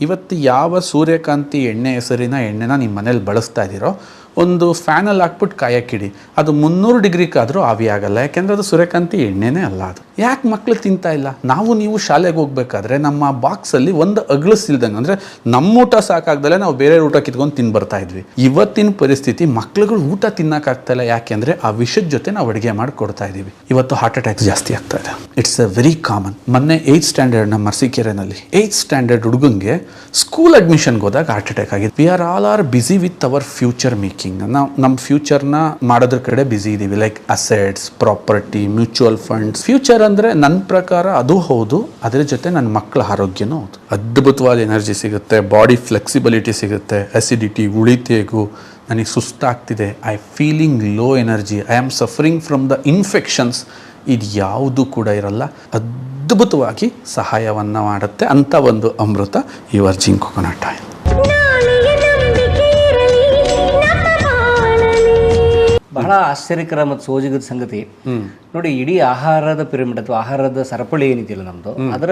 ಇವತ್ತು ಯಾವ ಸೂರ್ಯಕಾಂತಿ ಎಣ್ಣೆ ಹೆಸರಿನ ಎಣ್ಣೆನ ನಿಮ್ಮ ಮನೇಲಿ ಬಳಸ್ತಾ ಇದ್ದೀರೋ ಒಂದು ಫ್ಯಾನಲ್ಲಿ ಹಾಕ್ಬಿಟ್ಟು ಕಾಯಕ್ಕಿಡಿ, ಅದು 300 ಡಿಗ್ರಿಗಾದರೂ ಆವಿ ಆಗಲ್ಲ. ಯಾಕೆಂದರೆ ಅದು ಸೂರ್ಯಕಾಂತಿ ಎಣ್ಣೆನೇ ಅಲ್ಲ. ಅದು ಯಾಕೆ ಮಕ್ಕಳು ತಿಂತಾ ಇಲ್ಲ? ನಾವು ನೀವು ಶಾಲೆಗೆ ಹೋಗ್ಬೇಕಾದ್ರೆ ನಮ್ಮ ಬಾಕ್ಸಲ್ಲಿ ಒಂದು ಅಗ್ಳಿಸಿಲ್ದಂಗೆ, ಅಂದರೆ ನಮ್ಮ ಊಟ ಸಾಕಾಗ್ದಲೇ ನಾವು ಬೇರೆ ಊಟ ಕಿತ್ಕೊಂಡು ತಿಂದು ಬರ್ತಾ ಇದ್ವಿ. ಇವತ್ತಿನ ಪರಿಸ್ಥಿತಿ ಮಕ್ಳುಗಳು ಊಟ ತಿನ್ನೋಕ್ಕಾಗ್ತಾಯಿಲ್ಲ. ಯಾಕೆಂದರೆ ಆ ವಿಷದ ಜೊತೆ ನಾವು ಅಡುಗೆ ಮಾಡಿ ಕೊಡ್ತಾ ಇದ್ದೀವಿ. ಇವತ್ತು ಹಾರ್ಟ್ ಅಟ್ಯಾಕ್ಸ್ ಜಾಸ್ತಿ ಆಗ್ತಾ ಇದೆ. It's a very common. ಮೊನ್ನೆ 8th ಸ್ಟ್ಯಾಂಡರ್ಡ್ ನಮ್ಮ ಅರಸೀಕೆರೆನಲ್ಲಿ 8th ಸ್ಟ್ಯಾಂಡರ್ಡ್ ಹುಡುಗಂಗೆ ಸ್ಕೂಲ್ ಅಡ್ಮಿಷನ್ಗೆ ಹೋದಾಗ ಹಾರ್ಟ್ ಅಟ್ಯಾಕ್ ಆಗಿದೆ. We are busy with our future making. ನಾವು ನಮ್ಮ ಫ್ಯೂಚರ್ನ ಮಾಡೋದ್ರ ಕಡೆ ಬ್ಯುಸಿ ಇದ್ದೀವಿ. Like assets, property, mutual funds. Future ಅಂದರೆ ನನ್ನ ಪ್ರಕಾರ ಅದು ಹೌದು, ಅದರ ಜೊತೆ ನನ್ನ ಮಕ್ಕಳ ಆರೋಗ್ಯನೂ ಹೌದು. ಅದ್ಭುತವಾದ ಎನರ್ಜಿ ಸಿಗುತ್ತೆ, ಬಾಡಿ ಫ್ಲೆಕ್ಸಿಬಿಲಿಟಿ ಸಿಗುತ್ತೆ, ಅಸಿಡಿಟಿ, ಉಳಿತೇಗು, ನನಗೆ ಸುಸ್ತಾಗ್ತಿದೆ, I feeling low energy, I am suffering from the infections, ಇದು ಯಾವುದು ಕೂಡ ಇರಲ್ಲ. ಅದ್ಭುತವಾಗಿ ಸಹಾಯವನ್ನು ಮಾಡುತ್ತೆ ಅಂಥ ಒಂದು ಅಮೃತ ಈ ವರ್ಜಿನ್ ಕೊಕೊನಟ್ ಆಯಿಲ್. ಬಹಳ ಆಶ್ಚರ್ಯಕರ ಮತ್ತು ಸೋಜಿಗದ ಸಂಗತಿ ನೋಡಿ, ಇಡೀ ಆಹಾರದ ಪಿರಮಿಡ್ ಅಥವಾ ಆಹಾರದ ಸರಪಳಿ ಏನಿದೆಯಲ್ಲ ನಮ್ಮದು, ಅದರ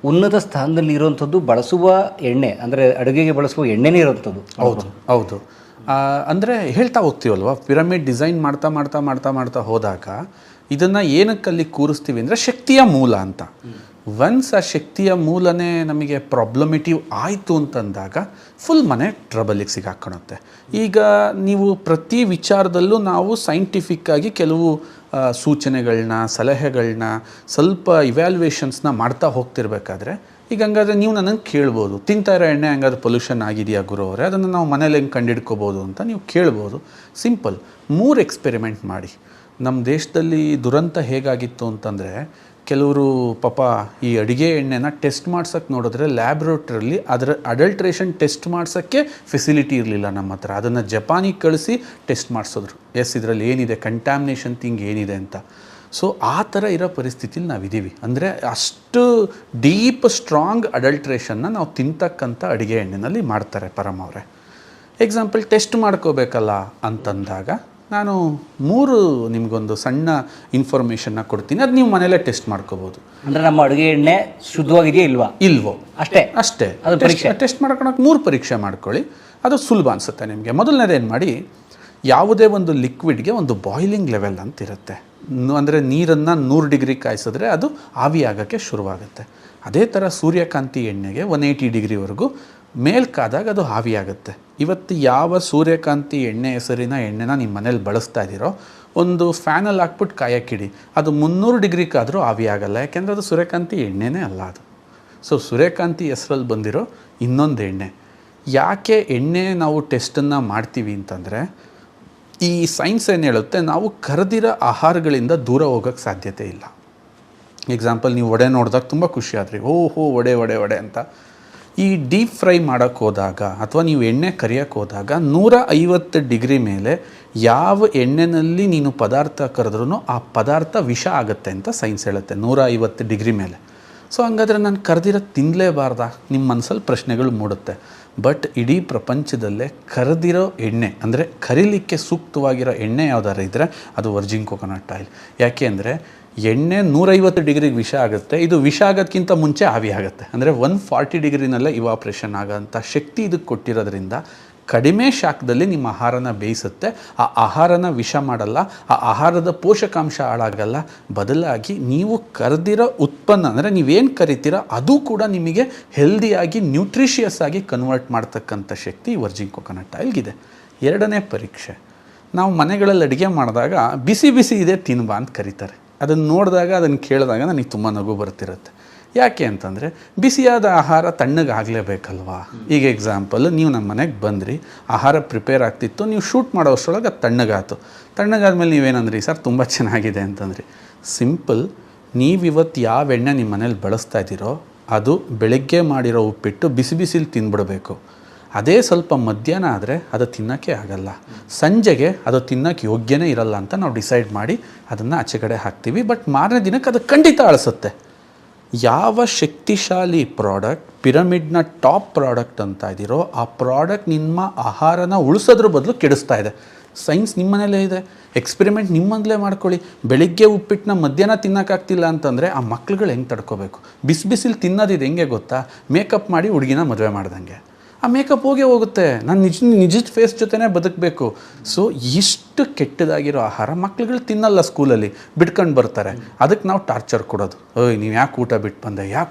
ಉನ್ನತ ಸ್ಥಾನದಲ್ಲಿ ಇರುವಂಥದ್ದು ಬಳಸುವ ಎಣ್ಣೆ, ಅಂದರೆ ಅಡುಗೆಗೆ ಬಳಸುವ ಎಣ್ಣೆನೇ ಇರುವಂಥದ್ದು. ಹೌದು. ಅಂದರೆ ಹೇಳ್ತಾ ಹೋಗ್ತೀವಲ್ವ, ಪಿರಮಿಡ್ ಡಿಸೈನ್ ಮಾಡ್ತಾ ಮಾಡ್ತಾ ಮಾಡ್ತಾ ಮಾಡ್ತಾ ಹೋದಾಗ ಇದನ್ನು ಏನಕ್ಕಲ್ಲಿ ಕೂರಿಸ್ತೀವಿ ಅಂದರೆ ಶಕ್ತಿಯ ಮೂಲ ಅಂತ. ಒನ್ಸ್ ಆ ಶಕ್ತಿಯ ಮೂಲನೇ ನಮಗೆ ಪ್ರಾಬ್ಲಮೇಟಿವ್ ಆಯಿತು ಅಂತಂದಾಗ ಫುಲ್ ಮನೆ ಟ್ರಬಲಿಗೆ ಸಿಗಾಕೊಳ್ಳುತ್ತೆ. ಈಗ ನೀವು ಪ್ರತಿ ವಿಚಾರದಲ್ಲೂ ನಾವು ಸೈಂಟಿಫಿಕ್ಕಾಗಿ ಕೆಲವು ಸೂಚನೆಗಳನ್ನ, ಸಲಹೆಗಳನ್ನ, ಸ್ವಲ್ಪ ಇವ್ಯಾಲ್ಯೂಯೇಷನ್ಸ್ನ ಮಾಡ್ತಾ ಹೋಗ್ತಿರ್ಬೇಕಾದ್ರೆ, ಈಗ ಹಂಗಾದ್ರೆ ನೀವು ನನ್ನನ್ನು ಕೇಳ್ಬೋದು, ತಿಂತಾ ಇರೋ ಎಣ್ಣೆ ಹಂಗಾದ್ರೆ ಪೊಲ್ಯೂಷನ್ ಆಗಿದೆಯಾ ಗುರು ಅವರೇ, ಅದನ್ನು ನಾವು ಮನೇಲಿ ಹೆಂಗೆ ಕಂಡಿಡ್ಕೋಬೋದು ಅಂತ ನೀವು ಕೇಳ್ಬೋದು. ಸಿಂಪಲ್ 3 ಎಕ್ಸ್ಪೆರಿಮೆಂಟ್ ಮಾಡಿ. ನಮ್ಮ ದೇಶದಲ್ಲಿ ದುರಂತ ಹೇಗಾಗಿತ್ತು ಅಂತಂದರೆ, ಕೆಲವರು ಪಾಪ ಈ ಅಡುಗೆ ಎಣ್ಣೆನ ಟೆಸ್ಟ್ ಮಾಡ್ಸೋಕ್ಕೆ ನೋಡಿದ್ರೆ ಲ್ಯಾಬ್ರೇಟ್ರಲ್ಲಿ ಅದರ ಅಡಲ್ಟ್ರೇಷನ್ ಟೆಸ್ಟ್ ಮಾಡ್ಸೋಕ್ಕೆ ಫೆಸಿಲಿಟಿ ಇರಲಿಲ್ಲ ನಮ್ಮ ಹತ್ರ. ಅದನ್ನು ಜಪಾನಿಗೆ ಕಳಿಸಿ ಟೆಸ್ಟ್ ಮಾಡಿಸಿದ್ರು, ಇದರಲ್ಲಿ ಏನಿದೆ, ಕಂಟ್ಯಾಮಿನೇಷನ್ ಥಿಂಗ್ ಏನಿದೆ ಅಂತ. ಸೊ ಆ ಥರ ಇರೋ ಪರಿಸ್ಥಿತಿಲಿ ನಾವಿದ್ದೀವಿ. ಅಂದರೆ ಅಷ್ಟು ಡೀಪ್ ಸ್ಟ್ರಾಂಗ್ ಅಡಲ್ಟ್ರೇಷನ್ನ ನಾವು ತಿಂತಕ್ಕಂಥ ಅಡುಗೆ ಎಣ್ಣೆನಲ್ಲಿ ಮಾಡ್ತಾರೆ ಪರಮ ಅವರೇ. ಎಕ್ಸಾಂಪಲ್ ಟೆಸ್ಟ್ ಮಾಡ್ಕೋಬೇಕಲ್ಲ ಅಂತಂದಾಗ ನಾನು 3 ನಿಮಗೊಂದು ಸಣ್ಣ ಇನ್ಫಾರ್ಮೇಷನ್ನ ಕೊಡ್ತೀನಿ, ಅದು ನೀವು ಮನೇಲೇ ಟೆಸ್ಟ್ ಮಾಡ್ಕೋಬೋದು. ಅಂದರೆ ನಮ್ಮ ಅಡುಗೆ ಎಣ್ಣೆ ಶುದ್ಧವಾಗಿದೆಯಾ ಇಲ್ವೋ ಅಷ್ಟೇ ಅದು ಟೆಸ್ಟ್ ಮಾಡ್ಕೊಳಕ್ಕೆ 3 ಪರೀಕ್ಷೆ ಮಾಡ್ಕೊಳ್ಳಿ. ಅದು ಸುಲಭ ಅನಿಸುತ್ತೆ ನಿಮಗೆ. ಮೊದಲನೇದೇನು ಮಾಡಿ, ಯಾವುದೇ ಒಂದು ಲಿಕ್ವಿಡ್ಗೆ ಒಂದು ಬಾಯ್ಲಿಂಗ್ ಲೆವೆಲ್ ಅಂತ ಇರುತ್ತೆ. ಅಂದರೆ ನೀರನ್ನು 100 ಡಿಗ್ರಿ ಕಾಯಿಸಿದ್ರೆ ಅದು ಆವಿ ಆಗೋಕ್ಕೆ ಶುರುವಾಗುತ್ತೆ. ಅದೇ ಥರ ಸೂರ್ಯಕಾಂತಿ ಎಣ್ಣೆಗೆ 180 ಡಿಗ್ರಿವರೆಗೂ ಮೇಲ್ಕಾದಾಗ ಅದು ಆವಿಯಾಗುತ್ತೆ. ಇವತ್ತು ಯಾವ ಸೂರ್ಯಕಾಂತಿ ಎಣ್ಣೆ ಹೆಸರಿನ ಎಣ್ಣೆನ ನಿಮ್ಮ ಮನೇಲಿ ಬಳಸ್ತಾ ಇದ್ದೀರೋ ಒಂದು ಫ್ಯಾನಲ್ಲಿ ಹಾಕ್ಬಿಟ್ಟು ಕಾಯಕ್ಕಿಡಿ, ಅದು 300 ಡಿಗ್ರಿಗಾದರೂ ಆವಿ ಆಗಲ್ಲ. ಯಾಕೆಂದರೆ ಅದು ಸೂರ್ಯಕಾಂತಿ ಎಣ್ಣೆನೇ ಅಲ್ಲ ಅದು. ಸೊ ಸೂರ್ಯಕಾಂತಿ ಹೆಸರಲ್ಲಿ ಬಂದಿರೋ ಇನ್ನೊಂದು ಎಣ್ಣೆ. ಯಾಕೆ ಎಣ್ಣೆ ನಾವು ಟೆಸ್ಟನ್ನು ಮಾಡ್ತೀವಿ ಅಂತಂದರೆ, ಈ ಸೈನ್ಸ್ ಏನು ಹೇಳುತ್ತೆ, ನಾವು ಕರೆದಿರೋ ಆಹಾರಗಳಿಂದ ದೂರ ಹೋಗೋಕ್ಕೆ ಸಾಧ್ಯತೆ ಇಲ್ಲ. ಎಕ್ಸಾಂಪಲ್, ನೀವು ವಡೆ ನೋಡಿದಾಗ ತುಂಬ ಖುಷಿಯಾದ್ರಿ, ಓಹೋ ವಡೆ ಅಂತ. ಈ ಡೀಪ್ ಫ್ರೈ ಮಾಡೋಕ್ಕೆ ಹೋದಾಗ ಅಥವಾ ನೀವು ಎಣ್ಣೆ ಕರಿಯೋಕ್ಕೆ ಹೋದಾಗ 150 ಡಿಗ್ರಿ ಮೇಲೆ ಯಾವ ಎಣ್ಣೆನಲ್ಲಿ ನೀನು ಪದಾರ್ಥ ಕರೆದ್ರೂ ಆ ಪದಾರ್ಥ ವಿಷ ಆಗುತ್ತೆ ಅಂತ ಸೈನ್ಸ್ ಹೇಳುತ್ತೆ, 150 ಡಿಗ್ರಿ ಮೇಲೆ. ಸೊ ಹಂಗಾದ್ರೆ ನಾನು ಕರೆದಿರೋ ತಿನ್ನಲೇಬಾರ್ದಾ? ನಿಮ್ಮ ಮನಸ್ಸಲ್ಲಿ ಪ್ರಶ್ನೆಗಳು ಮೂಡುತ್ತೆ. ಬಟ್ ಇಡೀ ಪ್ರಪಂಚದಲ್ಲೇ ಕರೆದಿರೋ ಎಣ್ಣೆ, ಅಂದರೆ ಕರಿಲಿಕ್ಕೆ ಸೂಕ್ತವಾಗಿರೋ ಎಣ್ಣೆ ಯಾವ್ದಾರು ಇದ್ದರೆ ಅದು ವರ್ಜಿನ್ ಕೊಕೊನಟ್ ಆಯಿಲ್. ಯಾಕೆ ಅಂದರೆ ಎಣ್ಣೆ 150 ಡಿಗ್ರಿಗೆ ವಿಷ ಆಗುತ್ತೆ, ಇದು ವಿಷ ಆಗೋದಕ್ಕಿಂತ ಮುಂಚೆ ಆವಿ ಆಗುತ್ತೆ. ಅಂದರೆ 140 ಡಿಗ್ರಿನಲ್ಲೇ ಇವಾಪ್ರೇಷನ್ ಆಗೋಂಥ ಶಕ್ತಿ ಇದಕ್ಕೆ ಕೊಟ್ಟಿರೋದ್ರಿಂದ ಕಡಿಮೆ ಶಾಖದಲ್ಲಿ ನಿಮ್ಮ ಆಹಾರನ ಬೇಯಿಸುತ್ತೆ. ಆ ಆಹಾರನ ವಿಷ ಮಾಡಲ್ಲ, ಆ ಆಹಾರದ ಪೋಷಕಾಂಶ ಹಾಳಾಗಲ್ಲ. ಬದಲಾಗಿ ನೀವು ಕರೆದಿರೋ ಉತ್ಪನ್ನ, ಅಂದರೆ ನೀವೇನು ಕರಿತೀರೋ ಅದು ಕೂಡ ನಿಮಗೆ ಹೆಲ್ದಿಯಾಗಿ ನ್ಯೂಟ್ರಿಷಿಯಸ್ ಆಗಿ ಕನ್ವರ್ಟ್ ಮಾಡ್ತಕ್ಕಂಥ ಶಕ್ತಿ ವರ್ಜಿನ್ ಕೊಕೊನಟ್ ಆಯಿಲ್ಗಿದೆ. 2ನೇ ಪರೀಕ್ಷೆ, ನಾವು ಮನೆಗಳಲ್ಲಿ ಅಡುಗೆ ಮಾಡಿದಾಗ ಬಿಸಿ ಇದೆ ತಿನ್ಬಾ ಅಂತ ಕರೀತಾರೆ. ಅದನ್ನು ನೋಡಿದಾಗ, ಅದನ್ನು ಕೇಳಿದಾಗ ನನಗೆ ತುಂಬ ನಗು ಬರ್ತಿರುತ್ತೆ. ಯಾಕೆ ಅಂತಂದರೆ, ಬಿಸಿಯಾದ ಆಹಾರ ತಣ್ಣಗಾಗಲೇಬೇಕಲ್ವಾ. ಈಗ ಎಕ್ಸಾಂಪಲ್, ನೀವು ನಮ್ಮ ಮನೆಗೆ ಬಂದ್ರಿ, ಆಹಾರ ಪ್ರಿಪೇರ್ ಆಗ್ತಿತ್ತು, ನೀವು ಶೂಟ್ ಮಾಡೋ ಅಷ್ಟರೊಳಗೆ ಅದು ತಣ್ಣಗಾದ್ಮೇಲೆ ನೀವೇನಂದ್ರಿ, ಸರ್ ತುಂಬ ಚೆನ್ನಾಗಿದೆ ಅಂತಂದ್ರಿ. ಸಿಂಪಲ್, ನೀವಿವತ್ತು ಯಾವ ಎಣ್ಣೆ ನಿಮ್ಮ ಮನೇಲಿ ಬಳಸ್ತಾ ಇದ್ದೀರೋ ಅದು ಬೆಳಗ್ಗೆ ಮಾಡಿರೋ ಉಪ್ಪಿಟ್ಟು ಬಿಸಿಲಿ ತಿಂದ್ಬಿಡಬೇಕು. ಅದೇ ಸ್ವಲ್ಪ ಮಧ್ಯಾಹ್ನ ಆದರೆ ಅದು ತಿನ್ನೋಕ್ಕೆ ಆಗಲ್ಲ, ಸಂಜೆಗೆ ಅದು ತಿನ್ನೋಕ್ಕೆ ಯೋಗ್ಯನೇ ಇರಲ್ಲ ಅಂತ ನಾವು ಡಿಸೈಡ್ ಮಾಡಿ ಅದನ್ನು ಆಚೆ ಕಡೆ ಹಾಕ್ತೀವಿ. ಬಟ್ ಮಾರನೇ ದಿನಕ್ಕೆ ಅದು ಖಂಡಿತ ಅಳಿಸುತ್ತೆ. ಯಾವ ಶಕ್ತಿಶಾಲಿ ಪ್ರಾಡಕ್ಟ್ ಪಿರಮಿಡ್ನ ಟಾಪ್ ಪ್ರಾಡಕ್ಟ್ ಅಂತ ಇದ್ದೀರೋ ಆ ಪ್ರಾಡಕ್ಟ್ ನಿಮ್ಮ ಆಹಾರನ ಉಳಿಸೋದ್ರ ಬದಲು ಕೆಡಿಸ್ತಾ ಇದೆ. ಸೈನ್ಸ್ ನಿಮ್ಮ ಮನೇಲೇ ಇದೆ, ಎಕ್ಸ್ಪೆರಿಮೆಂಟ್ ನಿಮ್ಮಂದಲೇ ಮಾಡ್ಕೊಳ್ಳಿ. ಬೆಳಿಗ್ಗೆ ಉಪ್ಪಿಟ್ಟನ್ನ ಮಧ್ಯಾಹ್ನ ತಿನ್ನೋಕ್ಕಾಗ್ತಿಲ್ಲ ಅಂತಂದರೆ ಆ ಮಕ್ಳುಗಳು ಹೆಂಗೆ ತಡ್ಕೋಬೇಕು? ಬಿಸಿಲು ತಿನ್ನೋದಿದೆ ಹೆಂಗೆ ಗೊತ್ತಾ? ಮೇಕಪ್ ಮಾಡಿ ಹುಡುಗಿನ ಮದುವೆ ಮಾಡ್ದಂಗೆ. ಆ ಮೇಕಪ್ ಹೋಗುತ್ತೆ, ನಾನು ನಿಜದ ಫೇಸ್ ಜೊತೆನೇ ಬದುಕಬೇಕು. ಸೊ ಇಷ್ಟು ಕೆಟ್ಟದಾಗಿರೋ ಆಹಾರ ಮಕ್ಳುಗಳು ತಿನ್ನಲ್ಲ, ಸ್ಕೂಲಲ್ಲಿ ಬಿಟ್ಕೊಂಡು ಬರ್ತಾರೆ. ಅದಕ್ಕೆ ನಾವು ಟಾರ್ಚರ್ ಕೊಡೋದು, ಓಯ್ ನೀವು ಯಾಕೆ ಊಟ ಬಿಟ್ಟು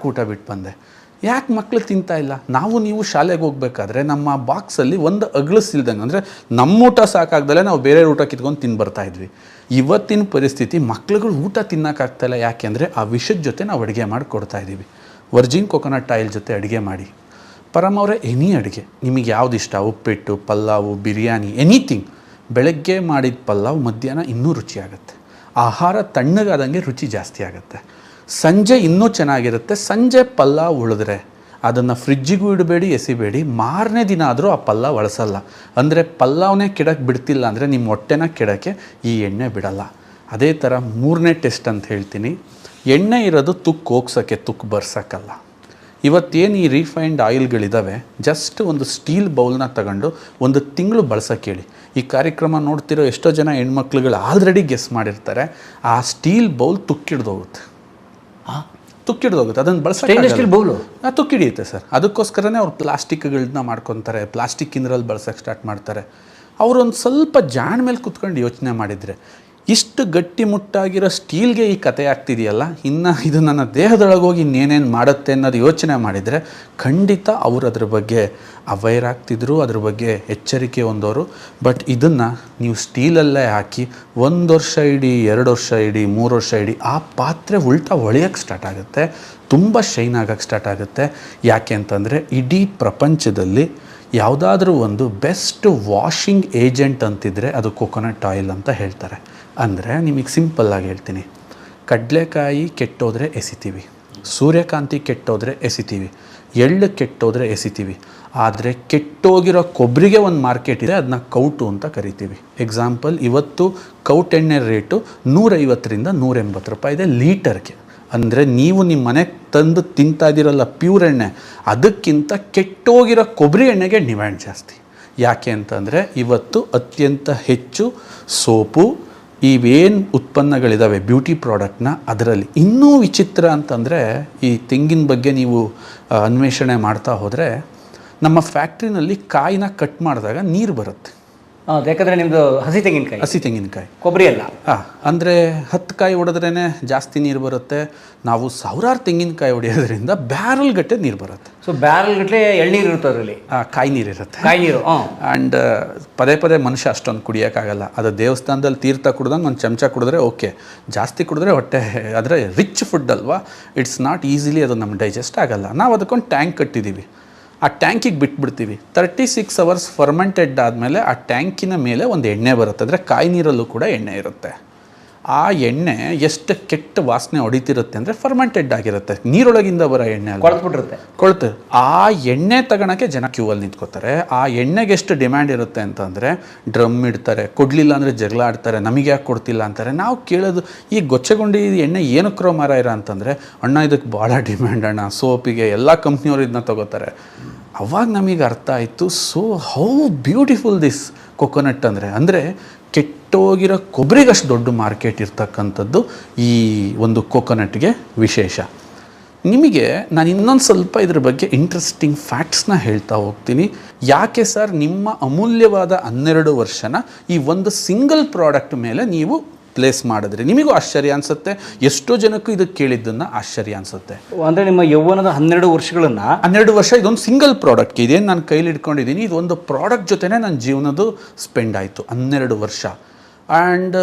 ಬಂದೆ. ಯಾಕೆ ಮಕ್ಕಳು ತಿಂತಾ ಇಲ್ಲ? ನೀವು ಶಾಲೆಗೆ ಹೋಗ್ಬೇಕಾದ್ರೆ ನಮ್ಮ ಬಾಕ್ಸಲ್ಲಿ ಒಂದು ಅಗ್ಳಿಸಿಲ್ದಂಗೆ, ಅಂದರೆ ನಮ್ಮ ಊಟ ಸಾಕಾಗ್ದಲೇ ನಾವು ಬೇರೆ ಊಟ ಕಿತ್ಕೊಂಡು ತಿಂದು ಬರ್ತಾಯಿದ್ವಿ. ಇವತ್ತಿನ ಪರಿಸ್ಥಿತಿ ಮಕ್ಳುಗಳು ಊಟ ತಿನ್ನೋಕ್ಕಾಗ್ತಾಯಿಲ್ಲ. ಯಾಕೆ ಅಂದರೆ ಆ ವಿಷದ ಜೊತೆ ನಾವು ಅಡುಗೆ ಮಾಡಿ ಕೊಡ್ತಾಯಿದ್ದೀವಿ. ವರ್ಜಿನ್ ಕೊಕೊನಟ್ ಆಯಿಲ್ ಜೊತೆ ಅಡುಗೆ ಮಾಡಿ. ಪರಮ್ ಅವರೇ, ಎನಿ ಅಡುಗೆ ನಿಮಗೆ ಯಾವ್ದು ಇಷ್ಟ, ಉಪ್ಪಿಟ್ಟು, ಪಲ್ಲಾವು, ಬಿರಿಯಾನಿ, ಎನಿಥಿಂಗ್. ಬೆಳಗ್ಗೆ ಮಾಡಿದ ಪಲ್ಲಾವು ಮಧ್ಯಾಹ್ನ ಇನ್ನೂ ರುಚಿಯಾಗುತ್ತೆ. ಆಹಾರ ತಣ್ಣಗಾದಂಗೆ ರುಚಿ ಜಾಸ್ತಿ ಆಗುತ್ತೆ. ಸಂಜೆ ಇನ್ನೂ ಚೆನ್ನಾಗಿರುತ್ತೆ. ಸಂಜೆ ಪಲ್ಲಾವ್ ಉಳಿದ್ರೆ ಅದನ್ನು ಫ್ರಿಜ್ಜಿಗೂ ಇಡಬೇಡಿ, ಎಸಿಬೇಡಿ. ಮಾರನೇ ದಿನ ಆದರೂ ಆ ಪಲ್ಲಾವ್ ಬಳಸಲ್ಲ. ಅಂದರೆ ಪಲ್ಲಾವನ್ನೇ ಕೆಡಕ್ಕೆ ಬಿಡ್ತಿಲ್ಲ ಅಂದರೆ ನಿಮ್ಮ ಹೊಟ್ಟೆನ ಕೆಡಕ್ಕೆ ಈ ಎಣ್ಣೆ ಬಿಡಲ್ಲ. ಅದೇ ಥರ ಮೂರನೇ ಟೆಸ್ಟ್ ಅಂತ ಹೇಳ್ತೀನಿ. ಎಣ್ಣೆ ಇರೋದು ತುಕ್ಕು ಹೋಗ್ಸೋಕ್ಕೆ, ತುಕ್ಕು ಬರ್ಸೋಕ್ಕಲ್ಲ. ಇವತ್ತೇನು ಈ ರಿಫೈನ್ಡ್ ಆಯಿಲ್ಗಳಿದ್ದಾವೆ, ಜಸ್ಟ್ ಒಂದು ಸ್ಟೀಲ್ ಬೌಲ್ನ ತಗೊಂಡು ಒಂದು ತಿಂಗಳು ಬಳಸೋಕ್ಕೆ ಹೇಳಿ. ಈ ಕಾರ್ಯಕ್ರಮ ನೋಡ್ತಿರೋ ಎಷ್ಟೋ ಜನ ಹೆಣ್ಮಕ್ಳುಗಳು ಆಲ್ರೆಡಿ ಗೆಸ್ ಮಾಡಿರ್ತಾರೆ. ಆ ಸ್ಟೀಲ್ ಬೌಲ್ ತುಕ್ಕಿಡ್ದೋಗುತ್ತೆ. ಅದನ್ನು ಬಳಸೋಕೆ ಬೌಲು ತುಕ್ಕಿಡಿಯುತ್ತೆ ಸರ್. ಅದಕ್ಕೋಸ್ಕರನೇ ಅವ್ರು ಪ್ಲಾಸ್ಟಿಕ್ಗಳನ್ನ ಮಾಡ್ಕೊತಾರೆ, ಪ್ಲಾಸ್ಟಿಕ್ ಇಂದ್ರಲ್ಲಿ ಬಳಸೋಕ್ಕೆ ಸ್ಟಾರ್ಟ್ ಮಾಡ್ತಾರೆ. ಅವರೊಂದು ಸ್ವಲ್ಪ ಜಾಣ ಮೇಲೆ ಕುತ್ಕೊಂಡು ಯೋಚನೆ ಮಾಡಿದರೆ ಇಷ್ಟು ಗಟ್ಟಿಮುಟ್ಟಾಗಿರೋ ಸ್ಟೀಲ್ಗೆ ಈ ಕತೆ ಆಗ್ತಿದೆಯಲ್ಲ, ಇನ್ನು ಇದು ನನ್ನ ದೇಹದೊಳಗೋಗಿ ಇನ್ನೇನೇನು ಮಾಡುತ್ತೆ ಅನ್ನೋದು ಯೋಚನೆ ಮಾಡಿದರೆ ಖಂಡಿತ ಅವರು ಅದ್ರ ಬಗ್ಗೆ ಅವೇರ್ ಆಗ್ತಿದ್ರು, ಅದ್ರ ಬಗ್ಗೆ ಎಚ್ಚರಿಕೆ ಹೊಂದೋರು. ಬಟ್ ಇದನ್ನು ನೀವು ಸ್ಟೀಲಲ್ಲೇ ಹಾಕಿ 1 ವರ್ಷ ಇಡೀ, 2 ವರ್ಷ ಇಡೀ, 3 ವರ್ಷ ಇಡೀ ಆ ಪಾತ್ರೆ ಉಲ್ಟಾ ಹೊಳೆಯೋಕ್ಕೆ ಸ್ಟಾರ್ಟ್ ಆಗುತ್ತೆ, ತುಂಬ ಶೈನ್ ಆಗೋಕ್ಕೆ ಸ್ಟಾರ್ಟ್ ಆಗುತ್ತೆ. ಯಾಕೆ ಅಂತಂದರೆ ಇಡೀ ಪ್ರಪಂಚದಲ್ಲಿ ಯಾವುದಾದ್ರೂ ಒಂದು ಬೆಸ್ಟ್ ವಾಷಿಂಗ್ ಏಜೆಂಟ್ ಅಂತಿದ್ರೆ ಅದು ಕೊಕೊನಟ್ ಆಯಿಲ್ ಅಂತ ಹೇಳ್ತಾರೆ. ಅಂದರೆ ನಿಮಗೆ ಸಿಂಪಲ್ಲಾಗಿ ಹೇಳ್ತೀನಿ, ಕಡಲೆಕಾಯಿ ಕೆಟ್ಟೋದ್ರೆ ಎಸಿತೀವಿ, ಸೂರ್ಯಕಾಂತಿ ಕೆಟ್ಟೋದ್ರೆ ಎಸಿತೀವಿ, ಎಳ್ಳು ಕೆಟ್ಟೋದ್ರೆ ಎಸಿತೀವಿ. ಆದರೆ ಕೆಟ್ಟೋಗಿರೋ ಕೊಬ್ಬರಿಗೆ ಒಂದು ಮಾರ್ಕೆಟ್ ಇದೆ, ಅದನ್ನ ಕೌಟು ಅಂತ ಕರಿತೀವಿ. ಎಕ್ಸಾಂಪಲ್, ಇವತ್ತು ಕೌಟೆಣ್ಣೆ ರೇಟು 150ರಿಂದ 180 ರೂಪಾಯಿ ಇದೆ ಲೀಟರ್ಗೆ. ಅಂದರೆ ನೀವು ನಿಮ್ಮ ಮನೆಗೆ ತಂದು ತಿಂತಾ ಇದ್ದೀರಲ್ಲ ಪ್ಯೂರ್ ಎಣ್ಣೆ, ಅದಕ್ಕಿಂತ ಕೆಟ್ಟೋಗಿರೋ ಕೊಬ್ಬರಿ ಎಣ್ಣೆಗೆ ಡಿಮ್ಯಾಂಡ್ ಜಾಸ್ತಿ. ಯಾಕೆ ಅಂತಂದರೆ ಇವತ್ತು ಅತ್ಯಂತ ಹೆಚ್ಚು ಸೋಪು, ಇವೇನು ಉತ್ಪನ್ನಗಳಿದ್ದಾವೆ ಬ್ಯೂಟಿ ಪ್ರಾಡಕ್ಟ್ನ, ಅದರಲ್ಲಿ ಇನ್ನೂ ವಿಚಿತ್ರ ಅಂತಂದರೆ ಈ ತೆಂಗಿನ ಬಗ್ಗೆ ನೀವು ಅನ್ವೇಷಣೆ ಮಾಡ್ತಾ ಹೋದರೆ, ನಮ್ಮ ಫ್ಯಾಕ್ಟ್ರಿನಲ್ಲಿ ಕಾಯಿನ ಕಟ್ ಮಾಡಿದಾಗ ನೀರು ಬರುತ್ತೆ. ಯಾಕಂದರೆ ನಿಮ್ಮದು ಹಸಿ ತೆಂಗಿನಕಾಯಿ ಕೊಬ್ಬರಿ ಅಲ್ಲ. ಅಂದರೆ 10 ಕಾಯಿ ಹೊಡೆದ್ರೇ ಜಾಸ್ತಿ ನೀರು ಬರುತ್ತೆ. ನಾವು 1000 ತೆಂಗಿನಕಾಯಿ ಹೊಡೆಯೋದ್ರಿಂದ ಬ್ಯಾರಲ್ ಗಟ್ಟೆ ನೀರು ಬರುತ್ತೆ. ಸೊ ಬ್ಯಾರಲ್ ಗಟ್ಟಲೆ ಎಳ್ನೀರು ಇರುತ್ತೆ ಅದರಲ್ಲಿ, ಕಾಯಿ ನೀರು ಇರುತ್ತೆ. ಆ್ಯಂಡ್ ಪದೇ ಮನುಷ್ಯ ಅಷ್ಟೊಂದು ಕುಡಿಯೋಕ್ಕಾಗಲ್ಲ. ಅದು ದೇವಸ್ಥಾನದಲ್ಲಿ ತೀರ್ಥ ಕುಡ್ದಂಗೆ ಒಂದು ಚಮಚ ಕುಡಿದ್ರೆ ಓಕೆ, ಜಾಸ್ತಿ ಕುಡಿದ್ರೆ ಹೊಟ್ಟೆ, ಆದರೆ ರಿಚ್ ಫುಡ್ ಅಲ್ವಾ, ಇಟ್ಸ್ ನಾಟ್ ಈಸಿಲಿ ಅದು ನಮ್ಗೆ ಡೈಜೆಸ್ಟ್ ಆಗೋಲ್ಲ. ನಾವು ಅದಕ್ಕೊಂದು ಟ್ಯಾಂಕ್ ಕಟ್ಟಿದ್ದೀವಿ, ಆ ಟ್ಯಾಂಕಿಗೆ ಬಿಟ್ಬಿಡ್ತೀವಿ. 36 ಅವರ್ಸ್ ಫರ್ಮೆಂಟೆಡ್ ಆದಮೇಲೆ ಆ ಟ್ಯಾಂಕಿನ ಮೇಲೆ ಒಂದು ಎಣ್ಣೆ ಬರುತ್ತೆ. ಅಂದರೆ ಕಾಯಿ ನೀರಲ್ಲೂ ಕೂಡ ಎಣ್ಣೆ ಇರುತ್ತೆ. ಆ ಎಣ್ಣೆ ಎಷ್ಟು ಕೆಟ್ಟ ವಾಸನೆ ಹೊಡಿತಿರುತ್ತೆ ಅಂದರೆ ಫರ್ಮೆಂಟೆಡ್ ಆಗಿರುತ್ತೆ, ನೀರೊಳಗಿಂದ ಬರೋ ಎಣ್ಣೆ ಕೊಳ್ತು. ಆ ಎಣ್ಣೆ ತಗೊಳಕ್ಕೆ ಜನ ಕ್ಯೂ ಅಲ್ಲಿ ನಿಂತ್ಕೋತಾರೆ. ಆ ಎಣ್ಣೆಗೆ ಎಷ್ಟು ಡಿಮ್ಯಾಂಡ್ ಇರುತ್ತೆ ಅಂತಂದರೆ ಡ್ರಮ್ ಇಡ್ತಾರೆ, ಕೊಡಲಿಲ್ಲ ಅಂದರೆ ಜಗಳ ಆಡ್ತಾರೆ, ನಮಗೆ ಯಾಕೆ ಕೊಡ್ತಿಲ್ಲ ಅಂತಾರೆ. ನಾವು ಕೇಳೋದು, ಈ ಗೊಚ್ಚೆಗುಂಡಿ ಎಣ್ಣೆ ಏನಕ್ಕೋ ಮಾರಾಯಿರ ಅಂತಂದರೆ, ಅಣ್ಣ ಇದಕ್ಕೆ ಭಾಳ ಡಿಮ್ಯಾಂಡ್ ಅಣ್ಣ, ಸೋಪಿಗೆ ಎಲ್ಲ ಕಂಪ್ನಿಯವರು ಇದನ್ನ ತೊಗೋತಾರೆ. ಅವಾಗ ನಮಗೆ ಅರ್ಥ ಆಯಿತು, so how beautiful this coconut ಅಂದರೆ ಕೆಟ್ಟೋಗಿರೋ ಕೊಬ್ಬರಿಗಷ್ಟು ದೊಡ್ಡ ಮಾರ್ಕೆಟ್ ಇರ್ತಕ್ಕಂಥದ್ದು ಈ ಒಂದು ಕೊಕೊನಟ್ಗೆ ವಿಶೇಷ. ನಿಮಗೆ ನಾನು ಇನ್ನೊಂದು ಸ್ವಲ್ಪ ಇದ್ರ ಬಗ್ಗೆ ಇಂಟ್ರೆಸ್ಟಿಂಗ್ ಫ್ಯಾಕ್ಟ್ಸ್ನ ಹೇಳ್ತಾ ಹೋಗ್ತೀನಿ. ಯಾಕೆ ಸರ್ ನಿಮ್ಮ ಅಮೂಲ್ಯವಾದ 12 ವರ್ಷನ ಈ ಒಂದು ಸಿಂಗಲ್ ಪ್ರಾಡಕ್ಟ್ ಮೇಲೆ ನೀವು ಪ್ಲೇಸ್ ಮಾಡಿದ್ರೆ ನಿಮಗೂ ಆಶ್ಚರ್ಯ ಅನಿಸುತ್ತೆ, ಎಷ್ಟೋ ಜನಕ್ಕೂ ಇದಕ್ಕೆ ಕೇಳಿದ್ದನ್ನು ಆಶ್ಚರ್ಯ ಅನಿಸುತ್ತೆ. ಅಂದರೆ ನಿಮ್ಮ ಯೌವನದ 12 ವರ್ಷ ಇದೊಂದು ಸಿಂಗಲ್ ಪ್ರಾಡಕ್ಟ್, ಇದೇನು ನಾನು ಕೈಲಿ ಇಟ್ಕೊಂಡಿದ್ದೀನಿ, ಇದೊಂದು ಪ್ರಾಡಕ್ಟ್ ಜೊತೆನೇ ನನ್ನ ಜೀವನದ್ದು ಸ್ಪೆಂಡ್ ಆಯಿತು 12 ವರ್ಷ. ಆ್ಯಂಡ್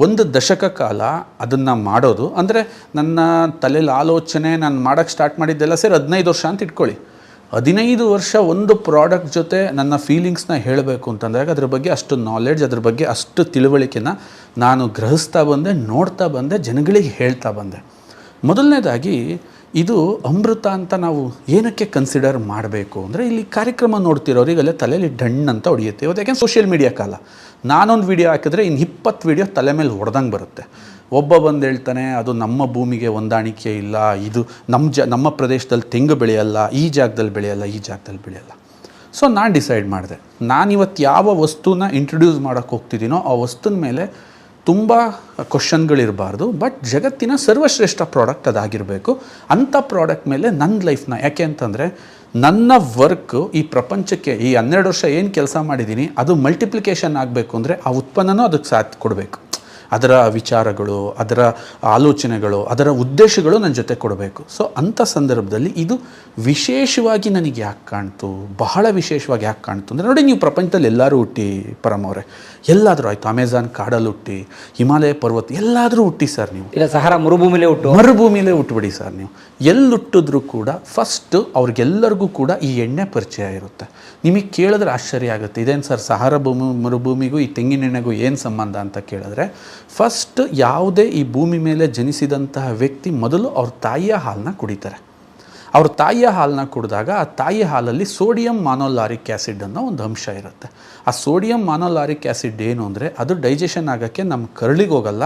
1 ದಶಕ ಕಾಲ ಅದನ್ನು ಮಾಡೋದು ಅಂದರೆ ನನ್ನ ತಲೆಯಲ್ಲಿ ಆಲೋಚನೆ ನಾನು ಮಾಡೋಕ್ಕೆ ಸ್ಟಾರ್ಟ್ ಮಾಡಿದ್ದೆಲ್ಲ ಸೇರಿ 15 ವರ್ಷ ಅಂತ ಇಟ್ಕೊಳ್ಳಿ. 15 ವರ್ಷ ಒಂದು ಪ್ರಾಡಕ್ಟ್ ಜೊತೆ ನನ್ನ ಫೀಲಿಂಗ್ಸ್ನ ಹೇಳಬೇಕು ಅಂತಂದಾಗ ಅದ್ರ ಬಗ್ಗೆ ಅಷ್ಟು ನಾಲೆಡ್ಜ್, ಅದ್ರ ಬಗ್ಗೆ ಅಷ್ಟು ತಿಳುವಳಿಕೆನ ನಾನು ಗ್ರಹಿಸ್ತಾ ಬಂದೆ, ನೋಡ್ತಾ ಬಂದೆ, ಜನಗಳಿಗೆ ಹೇಳ್ತಾ ಬಂದೆ. ಮೊದಲನೇದಾಗಿ ಇದು ಅಮೃತ ಅಂತ ನಾವು ಏನಕ್ಕೆ ಕನ್ಸಿಡರ್ ಮಾಡಬೇಕು ಅಂದರೆ, ಇಲ್ಲಿ ಕಾರ್ಯಕ್ರಮ ನೋಡ್ತಿರೋರಿಗೆಲ್ಲ ತಲೆಯಲ್ಲಿ ಡಣ್ಣು ಅಂತ ಹೊಡೆಯುತ್ತೆ. ಇವತ್ತು ಯಾಕೆಂದ್ರೆ ಸೋಷಿಯಲ್ ಮೀಡಿಯಾ ಕಾಲ, ನಾನೊಂದು ವಿಡಿಯೋ ಹಾಕಿದ್ರೆ ಇನ್ನು 20 ವಿಡಿಯೋ ತಲೆ ಮೇಲೆ ಹೊಡೆದಂಗೆ ಬರುತ್ತೆ. ಒಬ್ಬ ಬಂದು ಹೇಳ್ತಾನೆ ಅದು ನಮ್ಮ ಭೂಮಿಗೆ ಹೊಂದಾಣಿಕೆ ಇಲ್ಲ, ಇದು ನಮ್ಮ ಪ್ರದೇಶದಲ್ಲಿ ತೆಂಗು ಬೆಳೆಯಲ್ಲ, ಈ ಜಾಗದಲ್ಲಿ ಬೆಳೆಯಲ್ಲ. ಸೊ ನಾನು ಡಿಸೈಡ್ ಮಾಡಿದೆ, ನಾನಿವತ್ತು ಯಾವ ವಸ್ತುನ ಇಂಟ್ರೊಡ್ಯೂಸ್ ಮಾಡೋಕ್ಕೆ ಹೋಗ್ತಿದ್ದೀನೋ ಆ ವಸ್ತುನ ಮೇಲೆ ತುಂಬ ಕ್ವಶನ್ಗಳಿರಬಾರ್ದು, ಬಟ್ ಜಗತ್ತಿನ ಸರ್ವಶ್ರೇಷ್ಠ ಪ್ರಾಡಕ್ಟ್ ಅದಾಗಿರಬೇಕು. ಅಂಥ ಪ್ರಾಡಕ್ಟ್ ಮೇಲೆ ನನ್ನ ಲೈಫ್ನ, ಯಾಕೆ ಅಂತಂದರೆ ನನ್ನ ವರ್ಕ್ ಈ ಪ್ರಪಂಚಕ್ಕೆ ಈ 12 ವರ್ಷ ಏನು ಕೆಲಸ ಮಾಡಿದ್ದೀನಿ ಅದು ಮಲ್ಟಿಪ್ಲಿಕೇಶನ್ ಆಗಬೇಕು ಅಂದರೆ ಆ ಉತ್ಪನ್ನನೂ ಅದಕ್ಕೆ ಸಾಥ್ ಕೊಡಬೇಕು. ಅದರ ವಿಚಾರಗಳು, ಅದರ ಆಲೋಚನೆಗಳು, ಅದರ ಉದ್ದೇಶಗಳು ನನ್ನ ಜೊತೆ ಕೊಡಬೇಕು. ಸೊ ಅಂಥ ಸಂದರ್ಭದಲ್ಲಿ ಇದು ವಿಶೇಷವಾಗಿ ನನಗೆ ಯಾಕೆ ಕಾಣ್ತು, ಬಹಳ ವಿಶೇಷವಾಗಿ ಯಾಕೆ ಕಾಣ್ತು ಅಂದರೆ, ನೋಡಿ ನೀವು ಪ್ರಪಂಚದಲ್ಲಿ ಎಲ್ಲರೂ ಹುಟ್ಟಿ ಪರಮವ್ರೆ, ಎಲ್ಲಾದರೂ ಆಯಿತು, ಅಮೆಝಾನ್ ಕಾಡಲ್ಲಿ ಹುಟ್ಟಿ, ಹಿಮಾಲಯ ಪರ್ವತ ಎಲ್ಲಾದರೂ ಹುಟ್ಟಿ ಸರ್, ನೀವು ಇಲ್ಲ ಸಹಾರಾ ಮರುಭೂಮಿಲೇ ಹುಟ್ಟುಬಿಡಿ ಸರ್, ನೀವು ಎಲ್ಲಿ ಹುಟ್ಟಿದ್ರೂ ಕೂಡ ಫಸ್ಟು ಅವ್ರಿಗೆಲ್ಲರಿಗೂ ಕೂಡ ಈ ಎಣ್ಣೆ ಪರಿಚಯ ಇರುತ್ತೆ. ನಿಮಗೆ ಕೇಳಿದ್ರೆ ಆಶ್ಚರ್ಯ ಆಗುತ್ತೆ, ಇದೇನು ಸರ್ ಸಹಾರಾ ಮರುಭೂಮಿಗೂ ಈ ತೆಂಗಿನ ಎಣ್ಣೆಗೂ ಏನು ಸಂಬಂಧ ಅಂತ ಕೇಳಿದ್ರೆ, ಫಸ್ಟ್ ಯಾವುದೇ ಈ ಭೂಮಿ ಮೇಲೆ ಜನಿಸಿದಂತಹ ವ್ಯಕ್ತಿ ಮೊದಲು ಅವ್ರ ತಾಯಿಯ ಹಾಲನ್ನ ಕುಡಿತಾರೆ. ಅವ್ರ ತಾಯಿಯ ಹಾಲನ್ನ ಕುಡಿದಾಗ ಆ ತಾಯಿ ಹಾಲಲ್ಲಿ ಸೋಡಿಯಂ ಮಾನೋಲಾರಿಕ್ ಆ್ಯಸಿಡ್ ಅನ್ನೋ ಒಂದು ಅಂಶ ಇರುತ್ತೆ. ಆ ಸೋಡಿಯಂ ಮಾನೋಲಾರಿಕ್ ಆ್ಯಸಿಡ್ ಏನು ಅಂದರೆ, ಅದು ಡೈಜೆಷನ್ ಆಗೋಕ್ಕೆ ನಮ್ಮ ಕರಳಿಗೆ ಹೋಗಲ್ಲ,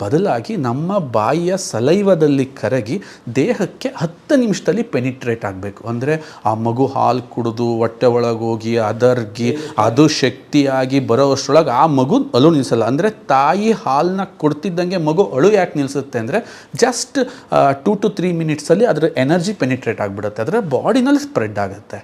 ಬದಲಾಗಿ ನಮ್ಮ ಬಾಯಿಯ ಸಲೈವದಲ್ಲಿ ಕರಗಿ ದೇಹಕ್ಕೆ 10 ನಿಮಿಷದಲ್ಲಿ ಪೆನಿಟ್ರೇಟ್ ಆಗಬೇಕು. ಅಂದರೆ ಆ ಮಗು ಹಾಲು ಕುಡಿದು ಹೊಟ್ಟೆ ಒಳಗೆ ಹೋಗಿ ಅದರ್ಗಿ ಅದು ಶಕ್ತಿಯಾಗಿ ಬರೋ ಅಷ್ಟರೊಳಗೆ ಆ ಮಗು ಅಳು ನಿಲ್ಲಿಸಲ್ಲ. ಅಂದರೆ ತಾಯಿ ಹಾಲನ್ನ ಕೊಡ್ತಿದ್ದಂಗೆ ಮಗು ಅಳು ಯಾಕೆ ನಿಲ್ಲಿಸುತ್ತೆ ಅಂದರೆ, ಜಸ್ಟ್ 2 to 3 ಮಿನಿಟ್ಸಲ್ಲಿ ಅದರ ಎನರ್ಜಿ ಪೆನಿಟ್ರೇಟ್ ಆಗಿಬಿಡುತ್ತೆ, ಅದರ ಬಾಡಿನಲ್ಲಿ ಸ್ಪ್ರೆಡ್ ಆಗುತ್ತೆ.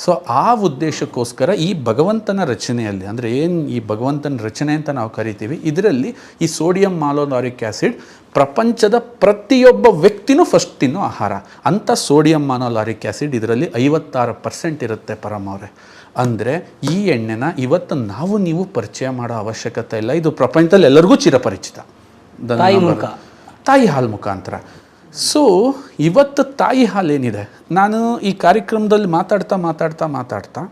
ಸೊ ಆ ಉದ್ದೇಶಕ್ಕೋಸ್ಕರ ಈ ಭಗವಂತನ ರಚನೆಯಲ್ಲಿ, ಅಂದರೆ ಏನು ಈ ಭಗವಂತನ ರಚನೆ ಅಂತ ನಾವು ಕರಿತೀವಿ, ಇದರಲ್ಲಿ ಈ ಸೋಡಿಯಂ ಮಾನೋಲಾರಿಕ್ ಆ್ಯಸಿಡ್ ಪ್ರಪಂಚದ ಪ್ರತಿಯೊಬ್ಬ ವ್ಯಕ್ತಿನೂ ಫಸ್ಟ್ ತಿನ್ನೋ ಆಹಾರ. ಅಂಥ ಸೋಡಿಯಂ ಮಾನೋಲಾರಿಕ್ ಆ್ಯಸಿಡ್ ಇದರಲ್ಲಿ 56% ಇರುತ್ತೆ ಪರಮವ್ರೆ. ಅಂದರೆ ಈ ಎಣ್ಣೆನ ಇವತ್ತು ನಾವು ನೀವು ಪರಿಚಯ ಮಾಡೋ ಅವಶ್ಯಕತೆ ಇಲ್ಲ, ಇದು ಪ್ರಪಂಚದಲ್ಲಿ ಎಲ್ಲರಿಗೂ ಚಿರಪರಿಚಿತ, ತಾಯಿ ಹಾಲು ಮುಖಾಂತರ. ಸೊ ಇವತ್ತು ತಾಯಿ ಹಾಲೇನಿದೆ, ನಾನು ಈ ಕಾರ್ಯಕ್ರಮದಲ್ಲಿ ಮಾತಾಡ್ತಾ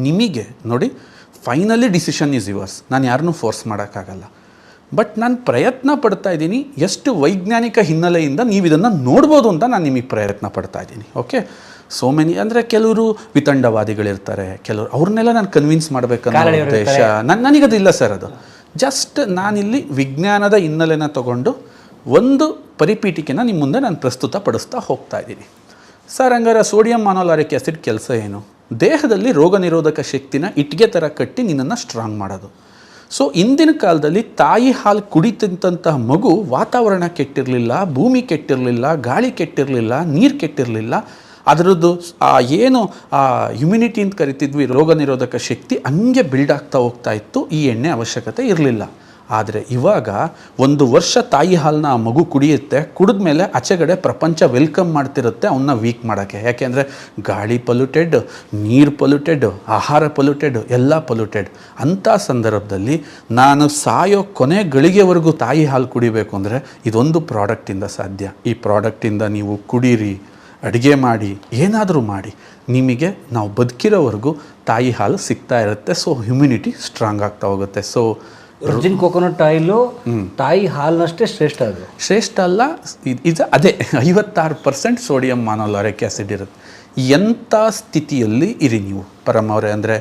ನಿಮಗೆ ನೋಡಿ, ಫೈನಲಿ ಡಿಸಿಷನ್ ಈಸ್ ಯುವರ್ಸ್, ನಾನು ಯಾರನ್ನೂ ಫೋರ್ಸ್ ಮಾಡೋಕ್ಕಾಗಲ್ಲ. ಬಟ್ ನಾನು ಪ್ರಯತ್ನ ಪಡ್ತಾ ಇದ್ದೀನಿ, ಎಷ್ಟು ವೈಜ್ಞಾನಿಕ ಹಿನ್ನೆಲೆಯಿಂದ ನೀವು ಇದನ್ನು ನೋಡ್ಬೋದು ಅಂತ ನಾನು ನಿಮಗೆ ಪ್ರಯತ್ನ ಪಡ್ತಾ ಇದ್ದೀನಿ. ಓಕೆ, ಸೋ ಮೆನಿ ಅಂದರೆ ಕೆಲವರು ವಿತಂಡವಾದಿಗಳಿರ್ತಾರೆ, ಕೆಲವರು ಅವ್ರನ್ನೆಲ್ಲ ನಾನು ಕನ್ವಿನ್ಸ್ ಮಾಡಬೇಕನ್ನೋ ಉದ್ದೇಶ ನನಗದು ಇಲ್ಲ ಸರ್. ಅದು ಜಸ್ಟ್ ನಾನಿಲ್ಲಿ ವಿಜ್ಞಾನದ ಹಿನ್ನೆಲೆನ ತಗೊಂಡು ಒಂದು ಪರಿಪೀಠಿಕೆನ ನಿಮ್ಮ ಮುಂದೆ ನಾನು ಪ್ರಸ್ತುತ ಪಡಿಸ್ತಾ ಹೋಗ್ತಾ ಇದ್ದೀನಿ. ಸರ್ ಹಂಗಾರೆ ಸೋಡಿಯಂ ಮಾನೋಲಾರಿಕ್ ಆ್ಯಸಿಡ್ ಕೆಲಸ ಏನು? ದೇಹದಲ್ಲಿ ರೋಗ ನಿರೋಧಕ ಶಕ್ತಿನ ಇಟ್ಟಿಗೆ ಥರ ಕಟ್ಟಿ ನಿನ್ನನ್ನು ಸ್ಟ್ರಾಂಗ್ ಮಾಡೋದು. ಸೊ ಇಂದಿನ ಕಾಲದಲ್ಲಿ ತಾಯಿ ಹಾಲು ಕುಡಿತಿದ್ದಂತಹ ಮಗು ವಾತಾವರಣ ಕೆಟ್ಟಿರಲಿಲ್ಲ, ಭೂಮಿ ಕೆಟ್ಟಿರಲಿಲ್ಲ, ಗಾಳಿ ಕೆಟ್ಟಿರಲಿಲ್ಲ, ನೀರು ಕೆಟ್ಟಿರಲಿಲ್ಲ, ಅದರದ್ದು ಏನು ಇಮ್ಯುನಿಟಿ ಅಂತ ಕರಿತಿದ್ವಿ, ರೋಗ ನಿರೋಧಕ ಶಕ್ತಿ ಹಂಗೆ ಬಿಲ್ಡ್ ಆಗ್ತಾ ಹೋಗ್ತಾ ಇತ್ತು, ಈ ಎಣ್ಣೆ ಅವಶ್ಯಕತೆ ಇರಲಿಲ್ಲ. ಆದರೆ ಇವಾಗ 1 ವರ್ಷ ತಾಯಿ ಹಾಲನ್ನ ಆ ಮಗು ಕುಡಿಯುತ್ತೆ, ಕುಡಿದ್ಮೇಲೆ ಆಚೆಗಡೆ ಪ್ರಪಂಚ ವೆಲ್ಕಮ್ ಮಾಡ್ತಿರುತ್ತೆ ಅವನ್ನ ವೀಕ್ ಮಾಡೋಕ್ಕೆ. ಯಾಕೆಂದರೆ ಗಾಳಿ ಪೊಲ್ಯೂಟೆಡ್, ನೀರು ಪೊಲ್ಯೂಟೆಡ್, ಆಹಾರ ಪೊಲ್ಯೂಟೆಡ್, ಎಲ್ಲ ಪೊಲ್ಯೂಟೆಡ್. ಅಂಥ ಸಂದರ್ಭದಲ್ಲಿ ನಾನು ಸಾಯೋ ಕೊನೆ ಗಳಿಗೆವರೆಗೂ ತಾಯಿ ಹಾಲು ಕುಡಿಬೇಕು ಅಂದರೆ ಇದೊಂದು ಪ್ರಾಡಕ್ಟಿಂದ ಸಾಧ್ಯ. ಈ ಪ್ರಾಡಕ್ಟಿಂದ ನೀವು ಕುಡೀರಿ, ಅಡುಗೆ ಮಾಡಿ, ಏನಾದರೂ ಮಾಡಿ, ನಿಮಗೆ ನಾವು ಬದುಕಿರೋವರೆಗೂ ತಾಯಿ ಹಾಲು ಸಿಗ್ತಾ ಇರುತ್ತೆ. ಸೊ ಇಮ್ಯುನಿಟಿ ಸ್ಟ್ರಾಂಗ್ ಆಗ್ತಾ ಹೋಗುತ್ತೆ. ಸೊ ವರ್ಜಿನ್ ಕೋಕೋನಟ್ ಆಯಿಲು ತಾಯಿ ಹಾಲಿನಷ್ಟೇ ಶ್ರೇಷ್ಠ, ಅದು ಶ್ರೇಷ್ಠ ಅಲ್ಲ, ಇದು ಅದೇ 56% ಸೋಡಿಯಂ ಮಾನೋಲಾರಿಕ್ ಆ್ಯಸಿಡ್ ಇರುತ್ತೆ. ಎಂಥ ಸ್ಥಿತಿಯಲ್ಲಿ ಇರಿ ನೀವು ಪರಮವ್ರೆ ಅಂದರೆ,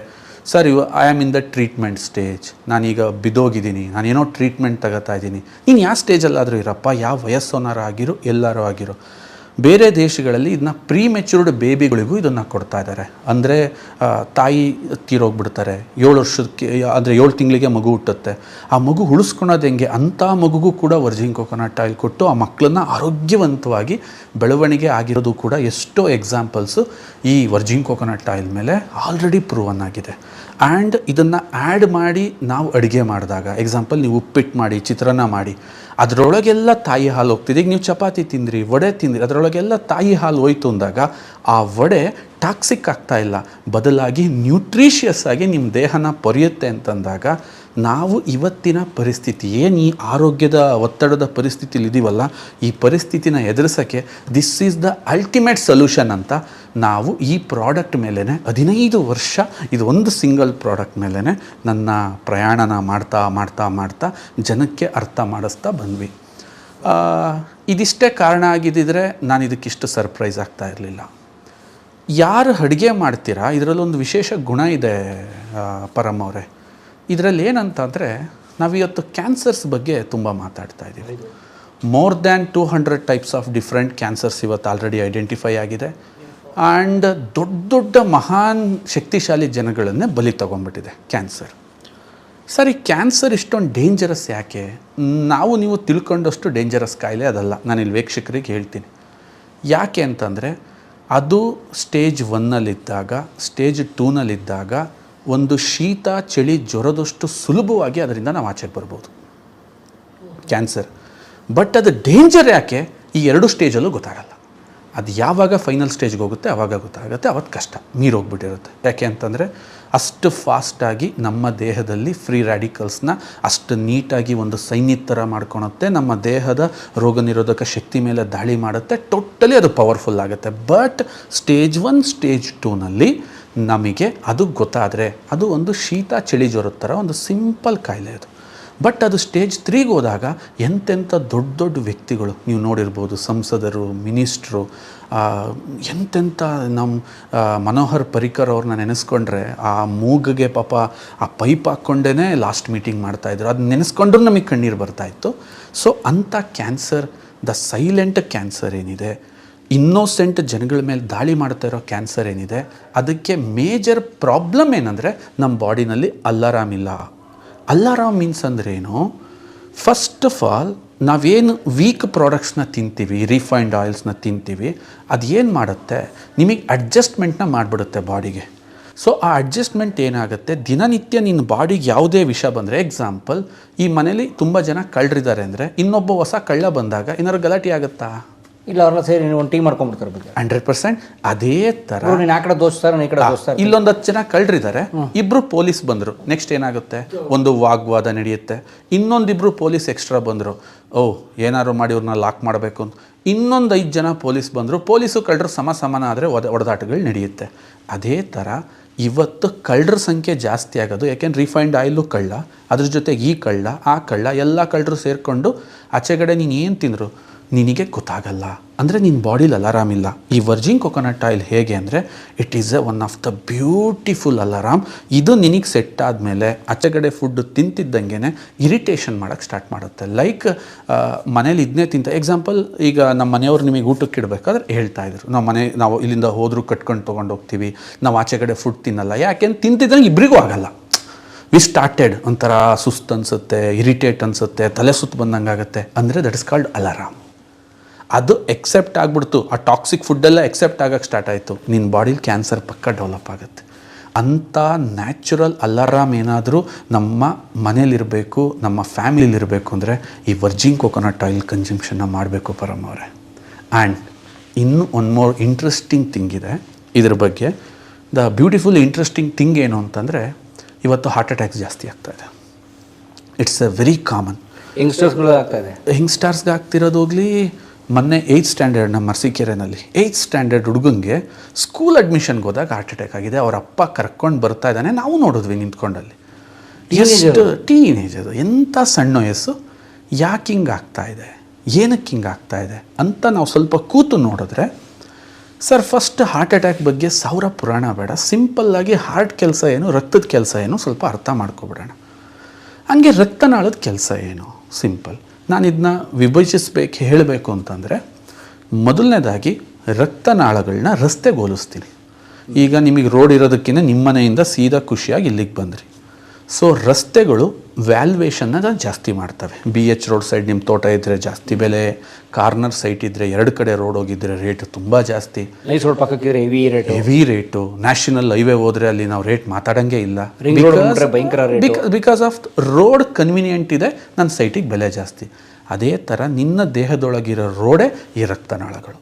sir I am in the treatment stage, ನಾನೀಗ ಬಿದ್ದೋಗಿದ್ದೀನಿ, ನಾನೇನೋ ಟ್ರೀಟ್ಮೆಂಟ್ ತಗೋತಾ ಇದ್ದೀನಿ. ನೀನು ಯಾವ ಸ್ಟೇಜಲ್ಲಾದರೂ ಇರಪ್ಪ, ಯಾವ ವಯಸ್ಸೋನಾರು ಆಗಿರೋ, ಎಲ್ಲರೂ ಆಗಿರೋ. ಬೇರೆ ದೇಶಗಳಲ್ಲಿ ಇದನ್ನ ಪ್ರೀ ಮೆಚೂರ್ಡ್ ಬೇಬಿಗಳಿಗೂ ಇದನ್ನು ಕೊಡ್ತಾ ಇದ್ದಾರೆ. ಅಂದರೆ ತಾಯಿ ತೀರೋಗ್ಬಿಡ್ತಾರೆ, 7 ವರ್ಷಕ್ಕೆ ಅಂದರೆ 7 ತಿಂಗಳಿಗೆ ಮಗು ಹುಟ್ಟುತ್ತೆ, ಆ ಮಗು ಉಳಿಸ್ಕೊಳೋದು ಹೆಂಗೆ, ಅಂಥ ಮಗುಗೂ ಕೂಡ ವರ್ಜಿನ್ ಕೋಕೋನಟ್ ಆಯಿಲ್ ಕೊಟ್ಟು ಆ ಮಕ್ಕಳನ್ನ ಆರೋಗ್ಯವಂತವಾಗಿ ಬೆಳವಣಿಗೆ ಆಗಿರೋದು ಕೂಡ ಎಷ್ಟೋ ಎಕ್ಸಾಂಪಲ್ಸು ಈ ವರ್ಜಿನ್ ಕೋಕೋನಟ್ ಆಯಿಲ್ ಮೇಲೆ ಆಲ್ರೆಡಿ ಪ್ರೂವನ್ ಆಗಿದೆ. ಆ್ಯಂಡ್ ಇದನ್ನು ಆ್ಯಡ್ ಮಾಡಿ ನಾವು ಅಡುಗೆ ಮಾಡಿದಾಗ, ಎಕ್ಸಾಂಪಲ್ ನೀವು ಉಪ್ಪಿಟ್ಟು ಮಾಡಿ, ಚಿತ್ರಾನ್ನ ಮಾಡಿ, ಅದರೊಳಗೆಲ್ಲ ತಾಯಿ ಹಾಲು ಹೋಗ್ತಿದೆ. ಈಗ ನೀವು ಚಪಾತಿ ತಿಂದ್ರಿ, ವಡೆ ತಿಂದ್ರಿ, ಅದರೊಳಗೆಲ್ಲ ತಾಯಿ ಹಾಲು ಹೋಯ್ತು ಅಂದಾಗ ಆ ವಡೆ ಟಾಕ್ಸಿಕ್ ಆಗ್ತಾ ಇಲ್ಲ, ಬದಲಾಗಿ ನ್ಯೂಟ್ರಿಷಿಯಸ್ ಆಗಿ ನಿಮ್ಮ ದೇಹನ ಪೊರೆಯುತ್ತೆ ಅಂತಂದಾಗ ನಾವು ಇವತ್ತಿನ ಪರಿಸ್ಥಿತಿ ಏನು ಈ ಆರೋಗ್ಯದ ಒತ್ತಡದ ಪರಿಸ್ಥಿತಿಲಿ ಇದೀವಲ್ಲ, ಈ ಪರಿಸ್ಥಿತಿನ ಎದುರಿಸೋಕ್ಕೆ this is the ultimate solution ಅಂತ ನಾವು ಈ ಪ್ರಾಡಕ್ಟ್ ಮೇಲೇ 15 ವರ್ಷ ಇದು ಒಂದು ಸಿಂಗಲ್ ಪ್ರಾಡಕ್ಟ್ ಮೇಲೇ ನನ್ನ ಪ್ರಯಾಣನ ಮಾಡ್ತಾ ಜನಕ್ಕೆ ಅರ್ಥ ಮಾಡಿಸ್ತಾ ಬಂದ್ವಿ. ಇದಿಷ್ಟೇ ಕಾರಣ ಆಗಿದ್ದಿದ್ರೆ ನಾನು ಇದಕ್ಕಿಷ್ಟು ಸರ್ಪ್ರೈಸ್ ಆಗ್ತಾ ಇರಲಿಲ್ಲ. ಯಾರು ಅಡುಗೆ ಮಾಡ್ತೀರಾ, ಇದರಲ್ಲೊಂದು ವಿಶೇಷ ಗುಣ ಇದೆ ಪರಮವ್ರೆ. ಇದರಲ್ಲಿ ಏನಂತಂದರೆ, ನಾವಿವತ್ತು ಕ್ಯಾನ್ಸರ್ಸ್ ಬಗ್ಗೆ ತುಂಬ ಮಾತಾಡ್ತಾ ಇದ್ದೀವಿ. More than 200 types of different cancers ಇವತ್ತು ಆಲ್ರೆಡಿ ಐಡೆಂಟಿಫೈ ಆಗಿದೆ. ಆ್ಯಂಡ್ ದೊಡ್ಡ ದೊಡ್ಡ ಮಹಾನ್ ಶಕ್ತಿಶಾಲಿ ಜನಗಳನ್ನೇ ಬಲಿ ತೊಗೊಂಡ್ಬಿಟ್ಟಿದೆ ಕ್ಯಾನ್ಸರ್. ಸರ್, ಈ ಕ್ಯಾನ್ಸರ್ ಇಷ್ಟೊಂದು ಡೇಂಜರಸ್ ಯಾಕೆ? ನಾವು ನೀವು ತಿಳ್ಕೊಂಡಷ್ಟು ಡೇಂಜರಸ್ ಕಾಯಿಲೆ ಅದಲ್ಲ. ನಾನಿಲ್ಲಿ ವೀಕ್ಷಕರಿಗೆ ಹೇಳ್ತೀನಿ ಯಾಕೆ ಅಂತಂದರೆ, ಅದು ಸ್ಟೇಜ್ 1ನಲ್ಲಿದ್ದಾಗ, ಸ್ಟೇಜ್ 2ನಲ್ಲಿದ್ದಾಗ ಒಂದು ಶೀತ ಚಳಿ ಜ್ವರದಷ್ಟು ಸುಲಭವಾಗಿ ಅದರಿಂದ ನಾವು ಆಚೆಗೆ ಬರ್ಬೋದು ಕ್ಯಾನ್ಸರ್. ಬಟ್ ಅದು ಡೇಂಜರ್ ಯಾಕೆ ಈ 2 ಸ್ಟೇಜಲ್ಲೂ ಗೊತ್ತಾಗಲ್ಲ. ಅದು ಯಾವಾಗ ಫೈನಲ್ ಸ್ಟೇಜ್ಗೆ ಹೋಗುತ್ತೆ ಆವಾಗ ಗೊತ್ತಾಗುತ್ತೆ, ಅವತ್ತು ಕಷ್ಟ ಮೀರೋಗ್ಬಿಟ್ಟಿರುತ್ತೆ. ಯಾಕೆ ಅಂತಂದರೆ ಅಷ್ಟು ಫಾಸ್ಟಾಗಿ ನಮ್ಮ ದೇಹದಲ್ಲಿ ಫ್ರೀ ರ್ಯಾಡಿಕಲ್ಸ್ನ ಅಷ್ಟು ನೀಟಾಗಿ ಒಂದು ಸೈನ್ಯದ ಥರ ಮಾಡ್ಕೊಳುತ್ತೆ, ನಮ್ಮ ದೇಹದ ರೋಗ ನಿರೋಧಕ ಶಕ್ತಿ ಮೇಲೆ ದಾಳಿ ಮಾಡುತ್ತೆ, ಟೋಟಲಿ ಅದು ಪವರ್ಫುಲ್ ಆಗುತ್ತೆ. ಬಟ್ ಸ್ಟೇಜ್ 1 ಸ್ಟೇಜ್ 2ನಲ್ಲಿ ನಮಗೆ ಅದು ಗೊತ್ತಾದರೆ ಅದು ಒಂದು ಶೀತ ಚಳಿ ಜ್ವರದ ಥರ ಒಂದು ಸಿಂಪಲ್ ಕಾಯಿಲೆ ಅದು. ಬಟ್ ಅದು ಸ್ಟೇಜ್ 3ಗೆ ಹೋದಾಗ ಎಂತೆಂಥ ದೊಡ್ಡ ದೊಡ್ಡ ವ್ಯಕ್ತಿಗಳು ನೀವು ನೋಡಿರ್ಬೋದು, ಸಂಸದರು, ಮಿನಿಸ್ಟ್ರು, ಎಂತೆಂಥ ನಮ್ಮ ಮನೋಹರ್ ಪರಿಕರ್ ಅವ್ರನ್ನ ನೆನೆಸ್ಕೊಂಡ್ರೆ ಆ ಮೂಗಿಗೆ ಪಾಪ ಆ ಪೈಪ್ ಹಾಕ್ಕೊಂಡೇ ಲಾಸ್ಟ್ ಮೀಟಿಂಗ್ ಮಾಡ್ತಾಯಿದ್ರು. ಅದು ನೆನೆಸ್ಕೊಂಡ್ರೂ ನಮಗೆ ಕಣ್ಣೀರು ಬರ್ತಾಯಿತ್ತು. ಸೊ ಅಂಥ ಕ್ಯಾನ್ಸರ್, ದ ಸೈಲೆಂಟ್ ಕ್ಯಾನ್ಸರ್ ಏನಿದೆ, ಇನ್ನೋಸೆಂಟ್ ಜನಗಳ ಮೇಲೆ ದಾಳಿ ಮಾಡ್ತಾ ಇರೋ ಕ್ಯಾನ್ಸರ್ ಏನಿದೆ, ಅದಕ್ಕೆ ಮೇಜರ್ ಪ್ರಾಬ್ಲಮ್ ಏನಂದರೆ ನಮ್ಮ ಬಾಡಿನಲ್ಲಿ ಅಲಾರಾಮ್ ಇಲ್ಲ. ಅಲಾರಾಮ್ ಮೀನ್ಸ್ ಅಂದ್ರೇನು? ಫಸ್ಟ್ ಆಫ್ ಆಲ್ ನಾವೇನು ವೀಕ್ ಪ್ರಾಡಕ್ಟ್ಸ್ನ ತಿಂತೀವಿ, ರಿಫೈನ್ಡ್ ಆಯಿಲ್ಸ್ನ ತಿಂತೀವಿ, ಅದು ಏನು ಮಾಡುತ್ತೆ, ನಿಮಗೆ ಅಡ್ಜಸ್ಟ್ಮೆಂಟ್ನ ಮಾಡಿಬಿಡುತ್ತೆ ಬಾಡಿಗೆ. ಸೊ ಆ ಅಡ್ಜಸ್ಟ್ಮೆಂಟ್ ಏನಾಗುತ್ತೆ, ದಿನನಿತ್ಯ ನಿನ್ನ ಬಾಡಿಗೆ ಯಾವುದೇ ವಿಷ ಬಂದರೆ, ಎಕ್ಸಾಂಪಲ್ ಈ ಮನೇಲಿ ತುಂಬ ಜನ ಕಳ್ಳರಿದ್ದಾರೆ ಅಂದರೆ ಇನ್ನೊಬ್ಬ ಹೊಸ ಕಳ್ಳ ಬಂದಾಗ ಏನಾದ್ರು ಗಲಾಟೆ ಆಗುತ್ತಾ? ಇಲ್ಲ, ಅವ್ರನ್ನ ಸೇರಿ ಒಂದು ಟೀಮ್ ಮಾಡ್ಕೊಂಡ್ಬಿಡ್ತಾರೆ. 100%. ಅದೇ ಥರ ನೀನು ಆ ಕಡೆ ದೋಸ್ತಾರ, ಈ ಕಡೆ ದೋಸ್ತಾರ, ಇಲ್ಲೊಂದು 10 ಜನ ಕಳ್ಳರಿದ್ದಾರೆ, ಇಬ್ಬರು ಪೊಲೀಸ್ ಬಂದರು, ನೆಕ್ಸ್ಟ್ ಏನಾಗುತ್ತೆ, ಒಂದು ವಾಗ್ವಾದ ನಡೆಯುತ್ತೆ. ಇನ್ನೊಂದಿಬ್ಬರು ಪೊಲೀಸ್ ಎಕ್ಸ್ಟ್ರಾ ಬಂದರು, ಏನಾದ್ರು ಮಾಡಿ ಇವ್ರನ್ನ ಲಾಕ್ ಮಾಡಬೇಕು ಅಂತ. ಇನ್ನೊಂದು 5 ಜನ ಪೊಲೀಸ್ ಬಂದರು, ಪೊಲೀಸು ಕಳ್ಳರು ಸಮಾನ ಆದರೆ ಹೊಡೆದಾಟಗಳು ನಡೆಯುತ್ತೆ. ಅದೇ ಥರ ಇವತ್ತು ಕಳ್ಳರ ಸಂಖ್ಯೆ ಜಾಸ್ತಿ ಆಗೋದು ಯಾಕೆಂದ್ರೆ ರಿಫೈನ್ಡ್ ಆಯಿಲು ಕಳ್ಳ, ಅದ್ರ ಜೊತೆಗೆ ಈ ಕಳ್ಳ ಆ ಕಳ್ಳ ಎಲ್ಲ ಕಳ್ಳರು ಸೇರಿಕೊಂಡು ಆಚೆಗಡೆ ನೀನು ಏನು ತಿಂದರು ನಿನಗೆ ಗೊತ್ತಾಗಲ್ಲ. ಅಂದರೆ ನಿನ್ನ ಬಾಡಿಲಿ ಅಲಾರಾಮ್ ಇಲ್ಲ. ಈ ವರ್ಜಿನ್ ಕೊಕೊನಟ್ ಆಯಿಲ್ ಹೇಗೆ ಅಂದರೆ it is one of the beautiful alarm. ಇದು ನಿನಗೆ ಸೆಟ್ ಆದಮೇಲೆ ಆಚೆಗಡೆ ಫುಡ್ಡು ತಿಂತಿದ್ದಂಗೆ ಇರಿಟೇಷನ್ ಮಾಡೋಕ್ಕೆ ಸ್ಟಾರ್ಟ್ ಮಾಡುತ್ತೆ. ಲೈಕ್ ಮನೇಲಿ ಇದನ್ನೇ ಎಕ್ಸಾಂಪಲ್, ಈಗ ನಮ್ಮ ಮನೆಯವ್ರು ನಿಮಗೆ ಊಟಕ್ಕೆ ಇಡಬೇಕಾದ್ರೆ ಹೇಳ್ತಾಯಿದ್ರು, ನಾವು ಇಲ್ಲಿಂದ ಹೋದರೂ ಕಟ್ಕೊಂಡು ತೊಗೊಂಡು ಹೋಗ್ತೀವಿ, ನಾವು ಆಚೆಗಡೆ ಫುಡ್ ತಿನ್ನಲ್ಲ. ಯಾಕೆಂದ್ರೆ ತಿಂತಿದ್ದಂಗೆ ಇಬ್ಬರಿಗೂ ಆಗಲ್ಲ. ವಿ ಸ್ಟಾರ್ಟೆಡ್ ಒಂಥರ ಸುಸ್ತು ಅನಿಸುತ್ತೆ, ಇರಿಟೇಟ್ ಅನಿಸುತ್ತೆ, ತಲೆ ಸುತ್ತು ಬಂದಂಗೆ ಆಗುತ್ತೆ. ಅಂದರೆ ದಟ್ ಇಸ್ ಕಾಲ್ಡ್ ಅಲಾರಾಮ್. ಅದು ಎಕ್ಸೆಪ್ಟ್ ಆಗಿಬಿಡ್ತು, ಆ ಟಾಕ್ಸಿಕ್ ಫುಡ್ಡೆಲ್ಲ ಎಕ್ಸೆಪ್ಟ್ ಆಗೋಕ್ಕೆ ಸ್ಟಾರ್ಟ್ ಆಯಿತು, ನಿನ್ನ ಬಾಡಿಲಿ ಕ್ಯಾನ್ಸರ್ ಪಕ್ಕ ಡೆವಲಪ್ ಆಗುತ್ತೆ. ಅಂಥ ನ್ಯಾಚುರಲ್ ಅಲಾರಾಮ್ ಏನಾದರೂ ನಮ್ಮ ಮನೇಲಿರಬೇಕು, ನಮ್ಮ ಫ್ಯಾಮಿಲಿಲಿರಬೇಕು ಅಂದರೆ ಈ ವರ್ಜಿನ್ ಕೊಕೊನಟ್ ಆಯಿಲ್ ಕನ್ಸಂಪ್ಷನ್ನ ಮಾಡಬೇಕು ಪರಮ್ ಅವರೇ. ಆ್ಯಂಡ್ ಇನ್ನೂ ಒನ್ ಮೋರ್ ಇಂಟ್ರೆಸ್ಟಿಂಗ್ ಥಿಂಗ್ ಇದೆ ಇದ್ರ ಬಗ್ಗೆ. ದ ಬ್ಯೂಟಿಫುಲ್ ಇಂಟ್ರೆಸ್ಟಿಂಗ್ ಥಿಂಗ್ ಏನು ಅಂತಂದರೆ, ಇವತ್ತು ಹಾರ್ಟ್ ಅಟ್ಯಾಕ್ಸ್ ಜಾಸ್ತಿ ಆಗ್ತಾಯಿದೆ. It's a very common. ಯಂಗ್ಸ್ಟರ್ಸ್ಗಳು ಆಗ್ತಾಯಿದೆ. ಯಂಗ್ಸ್ಟರ್ಸ್ಗೆ ಆಗ್ತಿರೋದು ಹೋಗಲಿ, ಮೊನ್ನೆ 8th ಸ್ಟ್ಯಾಂಡರ್ಡ್ ನಮ್ಮ ಅರಸೀಕೆರೆನಲ್ಲಿ 8th ಸ್ಟ್ಯಾಂಡರ್ಡ್ ಹುಡುಗಂಗೆ ಸ್ಕೂಲ್ ಅಡ್ಮಿಷನ್ಗೆ ಹೋದಾಗ ಹಾರ್ಟ್ ಅಟ್ಯಾಕ್ ಆಗಿದೆ. ಅವರ ಅಪ್ಪ ಕರ್ಕೊಂಡು ಬರ್ತಾ ಇದ್ದಾನೆ, ನಾವು ನೋಡಿದ್ವಿ ನಿಂತ್ಕೊಂಡಲ್ಲಿ. ಎಷ್ಟು ಟೀನೇಜ್ ಅದು, ಎಂಥ ಸಣ್ಣ ವಯಸ್ಸು, ಯಾಕೆ ಹಿಂಗೆ ಆಗ್ತಾಯಿದೆ, ಏನಕ್ಕೆ ಹಿಂಗೆ ಆಗ್ತಾಯಿದೆ ಅಂತ ನಾವು ಸ್ವಲ್ಪ ಕೂತು ನೋಡಿದ್ರೆ, ಸರ್ ಫಸ್ಟ್ ಹಾರ್ಟ್ ಅಟ್ಯಾಕ್ ಬಗ್ಗೆ 1000 ಪುರಾಣ ಬೇಡ, ಸಿಂಪಲ್ಲಾಗಿ ಹಾರ್ಟ್ ಕೆಲಸ ಏನು, ರಕ್ತದ ಕೆಲಸ ಏನು ಸ್ವಲ್ಪ ಅರ್ಥ ಮಾಡ್ಕೊಬಿಡೋಣ. ಹಂಗೆ ರಕ್ತನಾಳದ ಕೆಲಸ ಏನು, ಸಿಂಪಲ್. ನಾನು ಇದನ್ನ ವಿಭಜಿಸಬೇಕು ಹೇಳಬೇಕು ಅಂತಂದರೆ, ಮೊದಲನೇದಾಗಿ ರಕ್ತನಾಳಗಳನ್ನ ರಸ್ತೆಗೆ ಹೋಲಿಸ್ತೀನಿ. ಈಗ ನಿಮಗೆ ರೋಡ್ ಇರೋದಕ್ಕಿಂತ ನಿಮ್ಮ ಮನೆಯಿಂದ ಸೀದಾ ಖುಷಿಯಾಗಿ ಇಲ್ಲಿಗೆ ಬಂದ್ರಿ. ಸೊ ರಸ್ತೆಗಳು ವ್ಯಾಲ್ಯೂಯೇಷನ್ನ ಜಾಸ್ತಿ ಮಾಡ್ತವೆ. BH ರೋಡ್ ಸೈಡ್ ನಿಮ್ಮ ತೋಟ ಇದ್ದರೆ ಜಾಸ್ತಿ ಬೆಲೆ, ಕಾರ್ನರ್ ಸೈಟ್ ಇದ್ದರೆ 2 ಕಡೆ ರೋಡ್ ಹೋಗಿದ್ದರೆ ರೇಟ್ ತುಂಬ ಜಾಸ್ತಿ, ನೈಸ್ ರೋಡ್ ಪಕ್ಕಕ್ಕಿದ್ರೆ ಹೆವಿ ರೇಟು, ನ್ಯಾಷನಲ್ ಹೈವೇ ಹೋದರೆ ಅಲ್ಲಿ ನಾವು ರೇಟ್ ಮಾತಾಡೋಂಗೆ ಇಲ್ಲ. ಭಯಂಕರ ಬಿಕಾಸ್ ಆಫ್ ರೋಡ್ ಕನ್ವೀನಿಯೆಂಟ್ ಇದೆ, ನನ್ನ ಸೈಟಿಗೆ ಬೆಲೆ ಜಾಸ್ತಿ. ಅದೇ ಥರ ನಿನ್ನ ದೇಹದೊಳಗಿರೋ ರೋಡೇ ಈ ರಕ್ತನಾಳಗಳು.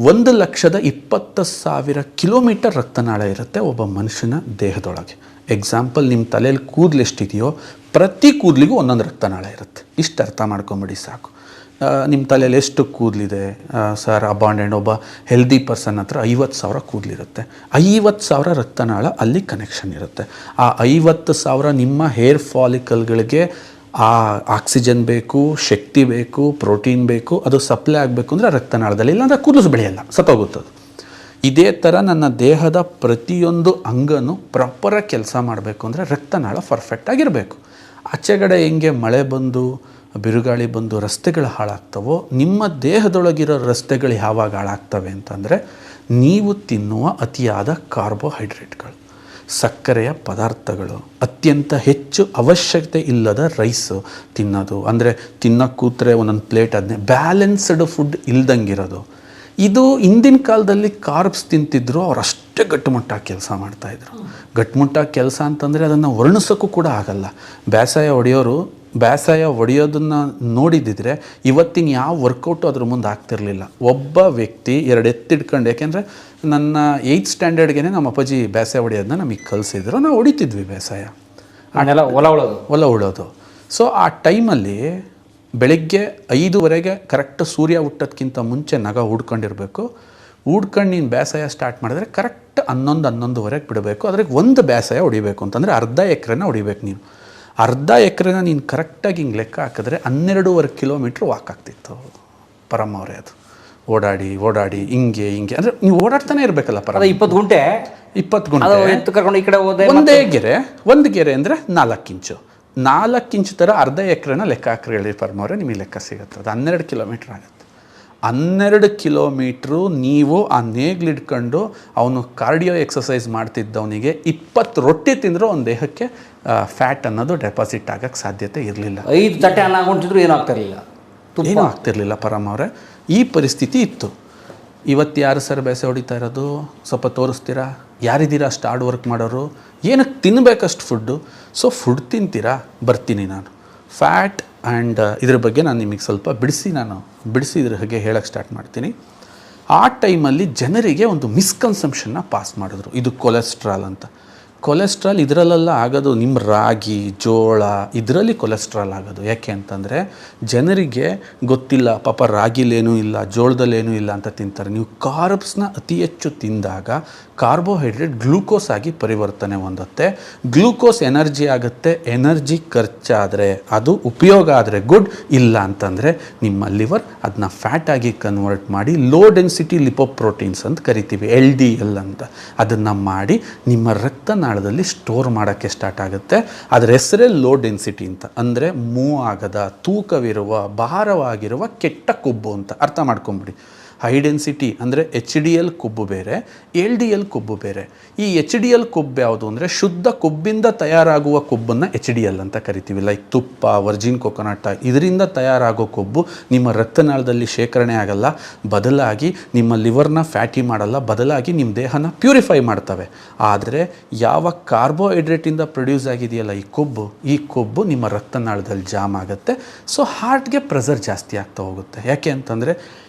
1,20,000 ಕಿಲೋಮೀಟರ್ ರಕ್ತನಾಳ ಇರುತ್ತೆ ಒಬ್ಬ ಮನುಷ್ಯನ ದೇಹದೊಳಗೆ. ಎಕ್ಸಾಂಪಲ್, ನಿಮ್ಮ ತಲೆಯಲ್ಲಿ ಕೂದಲು ಎಷ್ಟಿದೆಯೋ ಪ್ರತಿ ಕೂದಲಿಗೂ ಒಂದೊಂದು ರಕ್ತನಾಳ ಇರುತ್ತೆ. ಇಷ್ಟು ಅರ್ಥ ಮಾಡ್ಕೊಂಬಿಡಿ ಸಾಕು. ನಿಮ್ಮ ತಲೆಯಲ್ಲಿ ಎಷ್ಟು ಕೂದಲಿದೆ ಸರ್, ಅಬಾಂಡೆಂಡ್ ಒಬ್ಬ ಹೆಲ್ದಿ ಪರ್ಸನ್ ಹತ್ರ 50,000 ಕೂದಲಿರುತ್ತೆ. 50,000 ರಕ್ತನಾಳ ಅಲ್ಲಿ ಕನೆಕ್ಷನ್ ಇರುತ್ತೆ. ಆ 50,000 ನಿಮ್ಮ ಹೇರ್ ಫಾಲಿಕಲ್ಗಳಿಗೆ ಆ ಆಕ್ಸಿಜನ್ ಬೇಕು, ಶಕ್ತಿ ಬೇಕು, ಪ್ರೋಟೀನ್ ಬೇಕು, ಅದು ಸಪ್ಲೈ ಆಗಬೇಕು ಅಂದರೆ ರಕ್ತನಾಳದಲ್ಲಿ, ಇಲ್ಲಾಂದರೆ ಕೂದಲು ಬೆಳೆಯಲ್ಲ, ಸತ್ತೋಗುತ್ತದೆ. ಇದೇ ಥರ ನನ್ನ ದೇಹದ ಪ್ರತಿಯೊಂದು ಅಂಗನೂ ಪ್ರಾಪರಾಗಿ ಕೆಲಸ ಮಾಡಬೇಕು ಅಂದರೆ ರಕ್ತನಾಳ ಪರ್ಫೆಕ್ಟಾಗಿರಬೇಕು. ಆಚೆಗಡೆ ಹೆಂಗೆ ಮಳೆ ಬಂದು ಬಿರುಗಾಳಿ ಬಂದು ರಸ್ತೆಗಳು ಹಾಳಾಗ್ತವೋ, ನಿಮ್ಮ ದೇಹದೊಳಗಿರೋ ರಸ್ತೆಗಳು ಯಾವಾಗ ಹಾಳಾಗ್ತವೆ ಅಂತಂದರೆ, ನೀವು ತಿನ್ನುವ ಅತಿಯಾದ ಕಾರ್ಬೋಹೈಡ್ರೇಟ್ಗಳು, ಸಕ್ಕರೆಯ ಪದಾರ್ಥಗಳು, ಅತ್ಯಂತ ಹೆಚ್ಚು ಅವಶ್ಯಕತೆ ಇಲ್ಲದ ರೈಸು ತಿನ್ನೋದು, ಅಂದರೆ ತಿನ್ನೋಕ್ಕೆ ಕೂತ್ರೆ ಒಂದೊಂದು ಪ್ಲೇಟ್ ಅದನ್ನೇ ಬ್ಯಾಲೆನ್ಸ್ಡ್ ಫುಡ್ ಇಲ್ದಂಗಿರೋದು. ಇದು ಹಿಂದಿನ ಕಾಲದಲ್ಲಿ ಕಾರ್ಬ್ಸ್ ತಿಂತಿದ್ರು, ಅವ್ರು ಅಷ್ಟೇ ಗಟ್ಟುಮುಟ್ಟಾಗಿ ಕೆಲಸ ಮಾಡ್ತಾಯಿದ್ರು. ಗಟ್ಟುಮುಟ್ಟಾಗಿ ಕೆಲಸ ಅಂತಂದರೆ ಅದನ್ನು ವರ್ಣಿಸೋಕ್ಕೂ ಕೂಡ ಆಗಲ್ಲ. ಬೇಸಾಯ ಹೊಡೆಯೋದನ್ನು ನೋಡಿದ್ದಿದ್ರೆ ಇವತ್ತಿನ ಯಾವ ವರ್ಕೌಟು ಅದ್ರ ಮುಂದೆ ಆಗ್ತಿರಲಿಲ್ಲ. ಒಬ್ಬ ವ್ಯಕ್ತಿ 2 ಎತ್ತಿಡ್ಕೊಂಡು, ಯಾಕೆಂದರೆ ನನ್ನ 8th ಸ್ಟ್ಯಾಂಡರ್ಡ್ಗೆ ನಮ್ಮ ಅಪ್ಪಾಜಿ ಬೇಸಾಯ ಹೊಡೆಯೋದನ್ನ ನಮಗೆ ಕಲಿಸಿದ್ರು. ನಾವು ಹೊಡಿತಿದ್ವಿ ಬೇಸಾಯ, ಹೊಲ ಉಳೋದು. ಸೊ ಆ ಟೈಮಲ್ಲಿ ಬೆಳಗ್ಗೆ 5:30 ಕರೆಕ್ಟ್ ಸೂರ್ಯ ಹುಟ್ಟೋದಕ್ಕಿಂತ ಮುಂಚೆ ನಗ ಹೂಡ್ಕೊಂಡಿರಬೇಕು. ಹೂಡ್ಕೊಂಡು ನೀನು ಬೇಸಾಯ ಸ್ಟಾರ್ಟ್ ಮಾಡಿದ್ರೆ ಕರೆಕ್ಟ್ 11:30 ಬಿಡಬೇಕು. ಅದ್ರಿಗೆ ಒಂದು ಬೇಸಾಯ ಹೊಡಿಬೇಕು ಅಂತಂದರೆ ಅರ್ಧ ಎಕರೆನ ಹೊಡಿಬೇಕು. ನೀನು ಅರ್ಧ ಎಕರೆನ ನೀನು ಕರೆಕ್ಟಾಗಿ ಹಿಂಗೆ ಲೆಕ್ಕ ಹಾಕಿದ್ರೆ 12.5 ಕಿಲೋಮೀಟ್ರ್ ವಾಕ್ ಆಗ್ತಿತ್ತು ಪರಮ್ಮವ್ರೆ. ಅದು ಓಡಾಡಿ ಹಿಂಗೆ ಅಂದರೆ ನೀವು ಓಡಾಡ್ತಾನೆ ಇರಬೇಕಲ್ಲ ಪರ. 20 ಗುಂಟೆ ಕರ್ಕೊಂಡು ಈ ಕಡೆ ಹೋದೆ. ಒಂದು ಗೆರೆ ಅಂದರೆ 4 ಇಂಚು. 4 ಇಂಚು ಥರ ಅರ್ಧ ಎಕರೆನ ಲೆಕ್ಕ ಹಾಕ್ರಿ ಹೇಳಿ ಪರಮವ್ರೆ, ನಿಮಗೆ ಲೆಕ್ಕ ಸಿಗುತ್ತೆ. ಅದು 12 ಕಿಲೋಮೀಟ್ರ್ ಆಗುತ್ತೆ. 12 ಕಿಲೋಮೀಟ್ರು ನೀವು ಆ ನೇಗ್ಲಿಡ್ಕೊಂಡು ಅವನು ಕಾರ್ಡಿಯೋ ಎಕ್ಸಸೈಸ್ ಮಾಡ್ತಿದ್ದವನಿಗೆ 20 ರೊಟ್ಟಿ ತಿಂದರೂ ಅವನ ದೇಹಕ್ಕೆ ಫ್ಯಾಟ್ ಅನ್ನೋದು ಡೆಪಾಸಿಟ್ ಆಗೋಕ್ಕೆ ಸಾಧ್ಯತೆ ಇರಲಿಲ್ಲ. 5 ತಟ್ಟೆ ಅನ್ನ ಹಾಕೊಂಡಿದ್ರು ಏನೂ ಆಗ್ತಿರಲಿಲ್ಲ ಪರಮವ್ರೆ. ಈ ಪರಿಸ್ಥಿತಿ ಇತ್ತು. ಇವತ್ತು ಯಾರು ಸರ್ ಬೇಸಾಯ ಹೊಡಿತಾ ಇರೋದು? ಸ್ವಲ್ಪ ತೋರಿಸ್ತೀರಾ? ಯಾರಿದ್ದೀರಾ ಅಷ್ಟು ಹಾರ್ಡ್ ವರ್ಕ್ ಮಾಡೋರು? ಏನಕ್ಕೆ ತಿನ್ನಬೇಕಷ್ಟು ಫುಡ್ಡು? ಸೊ ಫುಡ್ ತಿಂತೀರಾ? ಬರ್ತೀನಿ ನಾನು. ಫ್ಯಾಟ್ ಆ್ಯಂಡ್ ಇದ್ರ ಬಗ್ಗೆ ನಾನು ನಿಮಗೆ ಸ್ವಲ್ಪ ಬಿಡಿಸಿ ಇದ್ರ ಬಗ್ಗೆ ಹೇಳೋಕ್ಕೆ ಸ್ಟಾರ್ಟ್ ಮಾಡ್ತೀನಿ. ಆ ಟೈಮಲ್ಲಿ ಜನರಿಗೆ ಒಂದು ಮಿಸ್ಕನ್ಸಂಪ್ಷನ್ನ ಪಾಸ್ ಮಾಡಿದ್ರು, ಇದು ಕೊಲೆಸ್ಟ್ರಾಲ್ ಅಂತ. ಕೊಲೆಸ್ಟ್ರಾಲ್ ಇದರಲ್ಲೆಲ್ಲ ಆಗೋದು ನಿಮ್ಮ ರಾಗಿ, ಜೋಳ, ಇದರಲ್ಲಿ ಕೊಲೆಸ್ಟ್ರಾಲ್ ಆಗೋದು. ಯಾಕೆ ಅಂತಂದರೆ ಜನರಿಗೆ ಗೊತ್ತಿಲ್ಲ, ಪಾಪ ರಾಗಿಲೇನೂ ಇಲ್ಲ, ಜೋಳದಲ್ಲೇನೂ ಇಲ್ಲ ಅಂತ ತಿಂತಾರೆ. ನೀವು ಕಾರ್ಬ್ಸ್ನ ಅತಿ ಹೆಚ್ಚು ತಿಂದಾಗ ಕಾರ್ಬೋಹೈಡ್ರೇಟ್ ಗ್ಲೂಕೋಸ್ ಆಗಿ ಪರಿವರ್ತನೆ ಹೊಂದುತ್ತೆ. ಗ್ಲೂಕೋಸ್ ಎನರ್ಜಿ ಆಗುತ್ತೆ. ಎನರ್ಜಿ ಖರ್ಚಾದರೆ ಅದು ಉಪಯೋಗ ಆದರೆ ಗುಡ್, ಇಲ್ಲ ಅಂತಂದರೆ ನಿಮ್ಮ ಲಿವರ್ ಅದನ್ನ ಫ್ಯಾಟ್ ಆಗಿ ಕನ್ವರ್ಟ್ ಮಾಡಿ ಲೋ ಡೆನ್ಸಿಟಿ ಲಿಪೋಪ್ರೋಟೀನ್ಸ್ ಅಂತ ಕರಿತೀವಿ, LDL ಅಂತ, ಅದನ್ನು ಮಾಡಿ ನಿಮ್ಮ ರಕ್ತನಾಳದಲ್ಲಿ ಸ್ಟೋರ್ ಮಾಡೋಕ್ಕೆ ಸ್ಟಾರ್ಟ್ ಆಗುತ್ತೆ. ಅದರ ಹೆಸರೇ ಲೋ ಡೆನ್ಸಿಟಿ ಅಂತ, ಅಂದರೆ ಮೂವ್ ಆಗದ, ತೂಕವಿರುವ, ಭಾರವಾಗಿರುವ ಕೆಟ್ಟ ಕೊಬ್ಬು ಅಂತ ಅರ್ಥ ಮಾಡ್ಕೊಂಬಿಡಿ. ಹೈ ಡೆನ್ಸಿಟಿ ಅಂದರೆ HDL ಕೊಬ್ಬು ಬೇರೆ, LDL ಕೊಬ್ಬು ಬೇರೆ. ಈ HDL ಕೊಬ್ಬು ಯಾವುದು ಅಂದರೆ ಶುದ್ಧ ಕೊಬ್ಬಿಂದ ತಯಾರಾಗುವ ಕೊಬ್ಬನ್ನು HDL ಅಂತ ಕರಿತೀವಿ. ಲೈಕ್ ತುಪ್ಪ, ವರ್ಜಿನ್ ಕೊಕೊನಟ್, ಇದರಿಂದ ತಯಾರಾಗೋ ಕೊಬ್ಬು ನಿಮ್ಮ ರಕ್ತನಾಳದಲ್ಲಿ ಶೇಖರಣೆ ಆಗಲ್ಲ, ಬದಲಾಗಿ ನಿಮ್ಮ ಲಿವರ್ನ ಫ್ಯಾಟಿ ಮಾಡಲ್ಲ, ಬದಲಾಗಿ ನಿಮ್ಮ ದೇಹನ ಪ್ಯೂರಿಫೈ ಮಾಡ್ತವೆ. ಆದರೆ ಯಾವ ಕಾರ್ಬೋಹೈಡ್ರೇಟಿಂದ ಪ್ರೊಡ್ಯೂಸ್ ಆಗಿದೆಯಲ್ಲ ಈ ಕೊಬ್ಬು ನಿಮ್ಮ ರಕ್ತನಾಳದಲ್ಲಿ ಜಾಮ್ ಆಗುತ್ತೆ. ಸೊ ಹಾರ್ಟ್ಗೆ ಪ್ರೆಷರ್ ಜಾಸ್ತಿ ಆಗ್ತಾ ಹೋಗುತ್ತೆ. ಯಾಕೆ ಅಂತಂದರೆ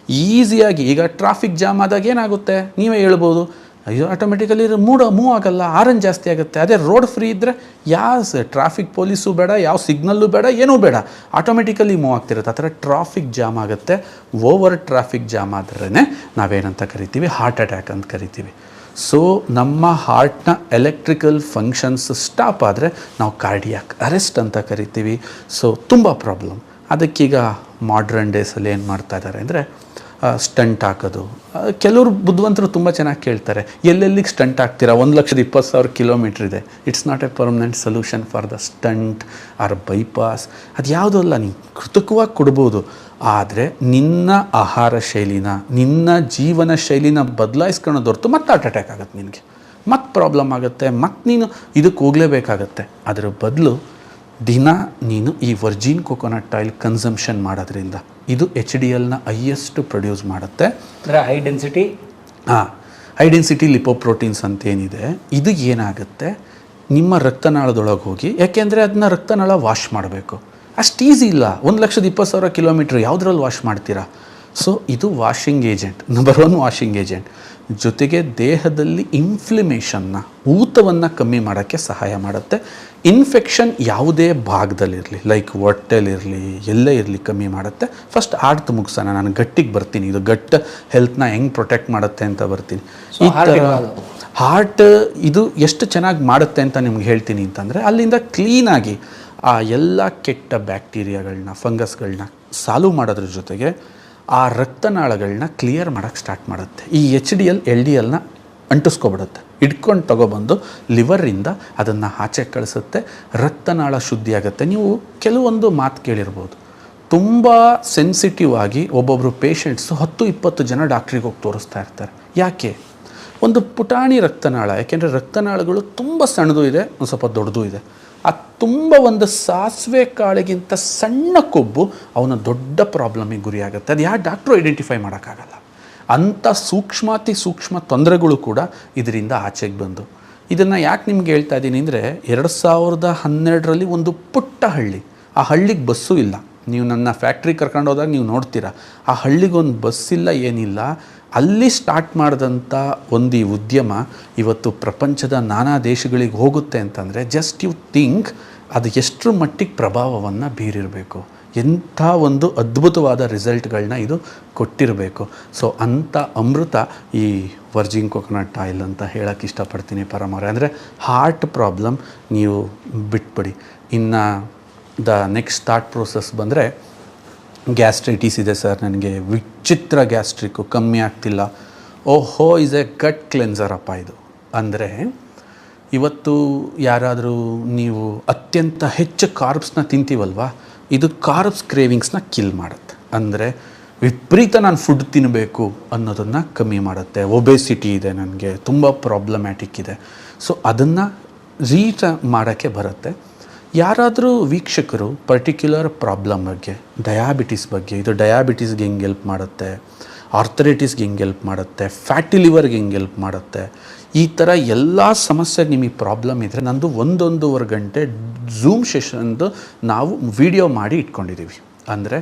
ಈಸಿಯಾಗಿ ಈಗ ಟ್ರಾಫಿಕ್ ಜಾಮ್ ಆದಾಗ ಏನಾಗುತ್ತೆ ನೀವೇ ಹೇಳ್ಬೋದು, ಅಯ್ಯೋ ಆಟೋಮೆಟಿಕಲಿ ಮೂವ್ ಆಗಲ್ಲ, ಆರನ್ ಜಾಸ್ತಿ ಆಗುತ್ತೆ. ಅದೇ ರೋಡ್ ಫ್ರೀ ಇದ್ದರೆ ಯಾವ ಟ್ರಾಫಿಕ್ ಪೊಲೀಸು ಬೇಡ, ಯಾವ ಸಿಗ್ನಲ್ಲು ಬೇಡ, ಏನೂ ಬೇಡ, ಆಟೋಮೆಟಿಕಲಿ ಮೂವ್ ಆಗ್ತಿರುತ್ತೆ. ಆ ಥರ ಟ್ರಾಫಿಕ್ ಜಾಮ್ ಆಗುತ್ತೆ. ಓವರ್ ಟ್ರಾಫಿಕ್ ಜಾಮ್ ಆದ್ರೇ ನಾವೇನಂತ ಕರಿತೀವಿ, ಹಾರ್ಟ್ ಅಟ್ಯಾಕ್ ಅಂತ ಕರಿತೀವಿ. ಸೊ ನಮ್ಮ ಹಾರ್ಟ್ನ ಎಲೆಕ್ಟ್ರಿಕಲ್ ಫಂಕ್ಷನ್ಸ್ ಸ್ಟಾಪ್ ಆದರೆ ನಾವು ಕಾರ್ಡಿಯಾಕ್ ಅರೆಸ್ಟ್ ಅಂತ ಕರಿತೀವಿ. ಸೊ ತುಂಬ ಪ್ರಾಬ್ಲಮ್. ಅದಕ್ಕೀಗ ಮಾಡ್ರನ್ ಡೇಸಲ್ಲಿ ಏನು ಮಾಡ್ತಾ ಇದ್ದಾರೆ ಅಂದರೆ ಸ್ಟಂಟ್ ಹಾಕೋದು. ಕೆಲವರು ಬುದ್ಧಿವಂತರು ತುಂಬ ಚೆನ್ನಾಗಿ ಕೇಳ್ತಾರೆ, ಎಲ್ಲೆಲ್ಲಿಗೆ ಸ್ಟಂಟ್ ಹಾಕ್ತೀರಾ? 1,20,000 ಕಿಲೋಮೀಟ್ರ್ ಇದೆ. It's not a permanent solution for the stent or bypass. ಅದು ಯಾವುದೂ ಅಲ್ಲ, ನೀವು ಕೃತಕವಾಗಿ ಕೊಡ್ಬೋದು. ಆದರೆ ನಿನ್ನ ಆಹಾರ ಶೈಲಿನ, ನಿನ್ನ ಜೀವನ ಶೈಲಿನ ಬದಲಾಯಿಸ್ಕೊಳ್ಳೋದು ಹೊರತು ಮತ್ತೆ ಹಾರ್ಟ್ ಅಟ್ಯಾಕ್ ಆಗುತ್ತೆ, ನಿನಗೆ ಮತ್ತೆ ಪ್ರಾಬ್ಲಮ್ ಆಗುತ್ತೆ, ಮತ್ತೆ ನೀನು ಇದಕ್ಕೆ ಹೋಗಲೇಬೇಕಾಗತ್ತೆ. ಅದರ ಬದಲು ದಿನ ನೀನು ಈ ವರ್ಜಿನ್ ಕೊಕೊನಟ್ ಆಯಿಲ್ ಕನ್ಸಂಪ್ಷನ್ ಮಾಡೋದ್ರಿಂದ ಇದು HDLನ ಹೈಯೆಸ್ಟ್ ಪ್ರೊಡ್ಯೂಸ್ ಮಾಡುತ್ತೆ. ಹೈ ಡೆನ್ಸಿಟಿ ಲಿಪೋಪ್ರೋಟೀನ್ಸ್ ಅಂತ ಏನಿದೆ, ಇದು ಏನಾಗುತ್ತೆ ನಿಮ್ಮ ರಕ್ತನಾಳದೊಳಗೆ ಹೋಗಿ, ಯಾಕೆಂದರೆ ಅದನ್ನ ರಕ್ತನಾಳ ವಾಶ್ ಮಾಡಬೇಕು. ಅಷ್ಟು ಈಸಿ ಇಲ್ಲ. 1,20,000 ಕಿಲೋಮೀಟ್ರ್ ಯಾವುದ್ರಲ್ಲಿ ವಾಶ್ ಮಾಡ್ತೀರಾ? ಸೊ ಇದು washing agent, number 1 washing agent. ಜೊತೆಗೆ ದೇಹದಲ್ಲಿ ಇನ್ಫ್ಲಮೇಷನ್ನ, ಊತವನ್ನು ಕಮ್ಮಿ ಮಾಡೋಕ್ಕೆ ಸಹಾಯ ಮಾಡುತ್ತೆ. ಇನ್ಫೆಕ್ಷನ್ ಯಾವುದೇ ಭಾಗದಲ್ಲಿರಲಿ, ಲೈಕ್ ಹೊಟ್ಟೆಲಿರಲಿ, ಎಲ್ಲೇ ಇರಲಿ, ಕಮ್ಮಿ ಮಾಡುತ್ತೆ. ಫಸ್ಟ್ ಹಾರ್ಟ್ ಮುಗಿಸೋಣ, ನಾನು ಗಟ್ಟಿಗೆ ಬರ್ತೀನಿ. ಇದು ಗಟ್ ಹೆಲ್ತ್ನ ಹೆಂಗೆ ಪ್ರೊಟೆಕ್ಟ್ ಮಾಡುತ್ತೆ ಅಂತ ಬರ್ತೀನಿ. ಈ ಥರ ಹಾರ್ಟ್ ಇದು ಎಷ್ಟು ಚೆನ್ನಾಗಿ ಮಾಡುತ್ತೆ ಅಂತ ನಿಮ್ಗೆ ಹೇಳ್ತೀನಿ ಅಂತಂದರೆ, ಅಲ್ಲಿಂದ ಕ್ಲೀನಾಗಿ ಆ ಎಲ್ಲ ಕೆಟ್ಟ ಬ್ಯಾಕ್ಟೀರಿಯಾಗಳನ್ನ, ಫಂಗಸ್ಗಳನ್ನ ಸಾಲ್ವ್ ಮಾಡೋದ್ರ ಜೊತೆಗೆ ಆ ರಕ್ತನಾಳಗಳನ್ನ ಕ್ಲಿಯರ್ ಮಾಡೋಕ್ಕೆ ಸ್ಟಾರ್ಟ್ ಮಾಡುತ್ತೆ. ಈ HDL LDLನ ಅಂಟಿಸ್ಕೊಬಿಡುತ್ತೆ, ಇಟ್ಕೊಂಡು ತಗೊಬಂದು ಲಿವರಿಂದ ಅದನ್ನು ಆಚೆ ಕಳಿಸುತ್ತೆ. ರಕ್ತನಾಳ ಶುದ್ಧಿ ಆಗುತ್ತೆ. ನೀವು ಕೆಲವೊಂದು ಮಾತು ಕೇಳಿರ್ಬೋದು, ತುಂಬ ಸೆನ್ಸಿಟಿವ್ ಆಗಿ ಒಬ್ಬೊಬ್ಬರು ಪೇಷಂಟ್ಸು 10-20 ಜನ ಡಾಕ್ಟ್ರಿಗೆ ಹೋಗಿ ತೋರಿಸ್ತಾ ಇರ್ತಾರೆ. ಯಾಕೆ? ಒಂದು ಪುಟಾಣಿ ರಕ್ತನಾಳ, ಯಾಕೆಂದರೆ ರಕ್ತನಾಳಗಳು ತುಂಬ ಸಣ್ಣದು ಇದೆ, ಒಂದು ಸ್ವಲ್ಪ ದೊಡ್ಡದು ಇದೆ. ಆ ತುಂಬ ಒಂದು ಸಾಸಿವೆ ಕಾಳಿಗಿಂತ ಸಣ್ಣ ಕೊಬ್ಬು ಅವನ ದೊಡ್ಡ ಪ್ರಾಬ್ಲಮಿಗೆ ಗುರಿಯಾಗುತ್ತೆ. ಅದು ಯಾವ ಡಾಕ್ಟ್ರು ಐಡೆಂಟಿಫೈ ಮಾಡೋಕ್ಕಾಗಲ್ಲ. ಅಂಥ ಸೂಕ್ಷ್ಮಾತಿ ಸೂಕ್ಷ್ಮ ತೊಂದರೆಗಳು ಕೂಡ ಇದರಿಂದ ಆಚೆಗೆ ಬಂದು. ಇದನ್ನು ಯಾಕೆ ನಿಮ್ಗೆ ಹೇಳ್ತಾ ಇದ್ದೀನಿ ಅಂದರೆ, 2012ರಲ್ಲಿ ಒಂದು ಪುಟ್ಟ ಹಳ್ಳಿ, ಆ ಹಳ್ಳಿಗೆ ಬಸ್ಸು ಇಲ್ಲ. ನೀವು ನನ್ನ ಫ್ಯಾಕ್ಟ್ರಿ ಕರ್ಕೊಂಡು ಹೋದಾಗ ನೀವು ನೋಡ್ತೀರಾ, ಆ ಹಳ್ಳಿಗೊಂದು ಬಸ್ ಇಲ್ಲ, ಏನಿಲ್ಲ. ಅಲ್ಲಿ ಸ್ಟಾರ್ಟ್ ಮಾಡಿದಂಥ ಒಂದು ಈ ಉದ್ಯಮ ಇವತ್ತು ಪ್ರಪಂಚದ ನಾನಾ ದೇಶಗಳಿಗೆ ಹೋಗುತ್ತೆ ಅಂತಂದರೆ ಜಸ್ಟ್ ಯು ಥಿಂಕ್ ಅದು ಎಷ್ಟರ ಮಟ್ಟಿಗೆ ಪ್ರಭಾವವನ್ನು ಬೀರಿರಬೇಕು, ಎಂಥ ಒಂದು ಅದ್ಭುತವಾದ ರಿಸಲ್ಟ್ಗಳನ್ನ ಇದು ಕೊಟ್ಟಿರಬೇಕು. ಸೊ ಅಂಥ ಅಮೃತ ಈ ವರ್ಜಿನ್ ಕೊಕೊನಟ್ ಆಯಿಲ್ ಅಂತ ಹೇಳೋಕ್ಕೆ ಇಷ್ಟಪಡ್ತೀನಿ ಪರಮವ್ರೆ. ಅಂದರೆ ಹಾರ್ಟ್ ಪ್ರಾಬ್ಲಮ್ ನೀವು ಬಿಟ್ಬಿಡಿ. ಇನ್ನು ನೆಕ್ಸ್ಟ್ ಥಾಟ್ ಪ್ರೋಸೆಸ್ ಬಂದರೆ, ಗ್ಯಾಸ್ಟ್ರೈಟಿಸ್ ಇದೆ ಸರ್, ನನಗೆ ವಿಚಿತ್ರ ಗ್ಯಾಸ್ಟ್ರಿಕ್ಕು, ಕಮ್ಮಿ ಆಗ್ತಿಲ್ಲ. ಓಹೋ, ಈಸ್ ಎ ಗಟ್ ಕ್ಲೆನ್ಸರ್ ಅಪ್ಪ ಇದು. ಅಂದರೆ ಇವತ್ತು ಯಾರಾದರೂ ನೀವು ಅತ್ಯಂತ ಹೆಚ್ಚು ಕಾರ್ಬ್ಸ್ನ ತಿಂತೀವಲ್ವ, ಇದು ಕಾರ್ಬ್ಸ್ ಕ್ರೇವಿಂಗ್ಸ್ನ ಕಿಲ್ ಮಾಡುತ್ತೆ. ಅಂದರೆ ವಿಪರೀತ ನಾನು ಫುಡ್ ತಿನ್ನಬೇಕು ಅನ್ನೋದನ್ನು ಕಮ್ಮಿ ಮಾಡುತ್ತೆ. ಒಬೆಸಿಟಿ ಇದೆ, ನನಗೆ ತುಂಬ ಪ್ರಾಬ್ಲಮ್ಯಾಟಿಕ್ ಇದೆ, ಸೊ ಅದನ್ನು ರೀಚ್ ಮಾಡೋಕ್ಕೆ ಬರುತ್ತೆ. ಯಾರಾದರೂ ವೀಕ್ಷಕರು ಪರ್ಟಿಕ್ಯುಲರ್ ಪ್ರಾಬ್ಲಮ್ ಬಗ್ಗೆ, ಡಯಾಬಿಟಿಸ್ ಬಗ್ಗೆ, ಇದು ಡಯಾಬಿಟಿಸ್ಗೆ ಹೆಂಗೆ ಹೆಲ್ಪ್ ಮಾಡುತ್ತೆ, ಆರ್ಥರೈಟಿಸ್ಗೆ ಹೆಂಗೆ ಹೆಲ್ಪ್ ಮಾಡುತ್ತೆ, ಫ್ಯಾಟಿ ಲಿವರ್ಗೆ ಹೆಂಗೆ ಹೆಲ್ಪ್ ಮಾಡುತ್ತೆ, ಈ ಥರ ಎಲ್ಲ ಸಮಸ್ಯೆಗೆ ನಿಮಗೆ ಪ್ರಾಬ್ಲಮ್ ಇದ್ದರೆ ನಂದು 1-1.5 ಗಂಟೆ ಝೂಮ್ ಸೆಷನ್ದು ನಾವು ವಿಡಿಯೋ ಮಾಡಿ ಇಟ್ಕೊಂಡಿದ್ದೀವಿ. ಅಂದರೆ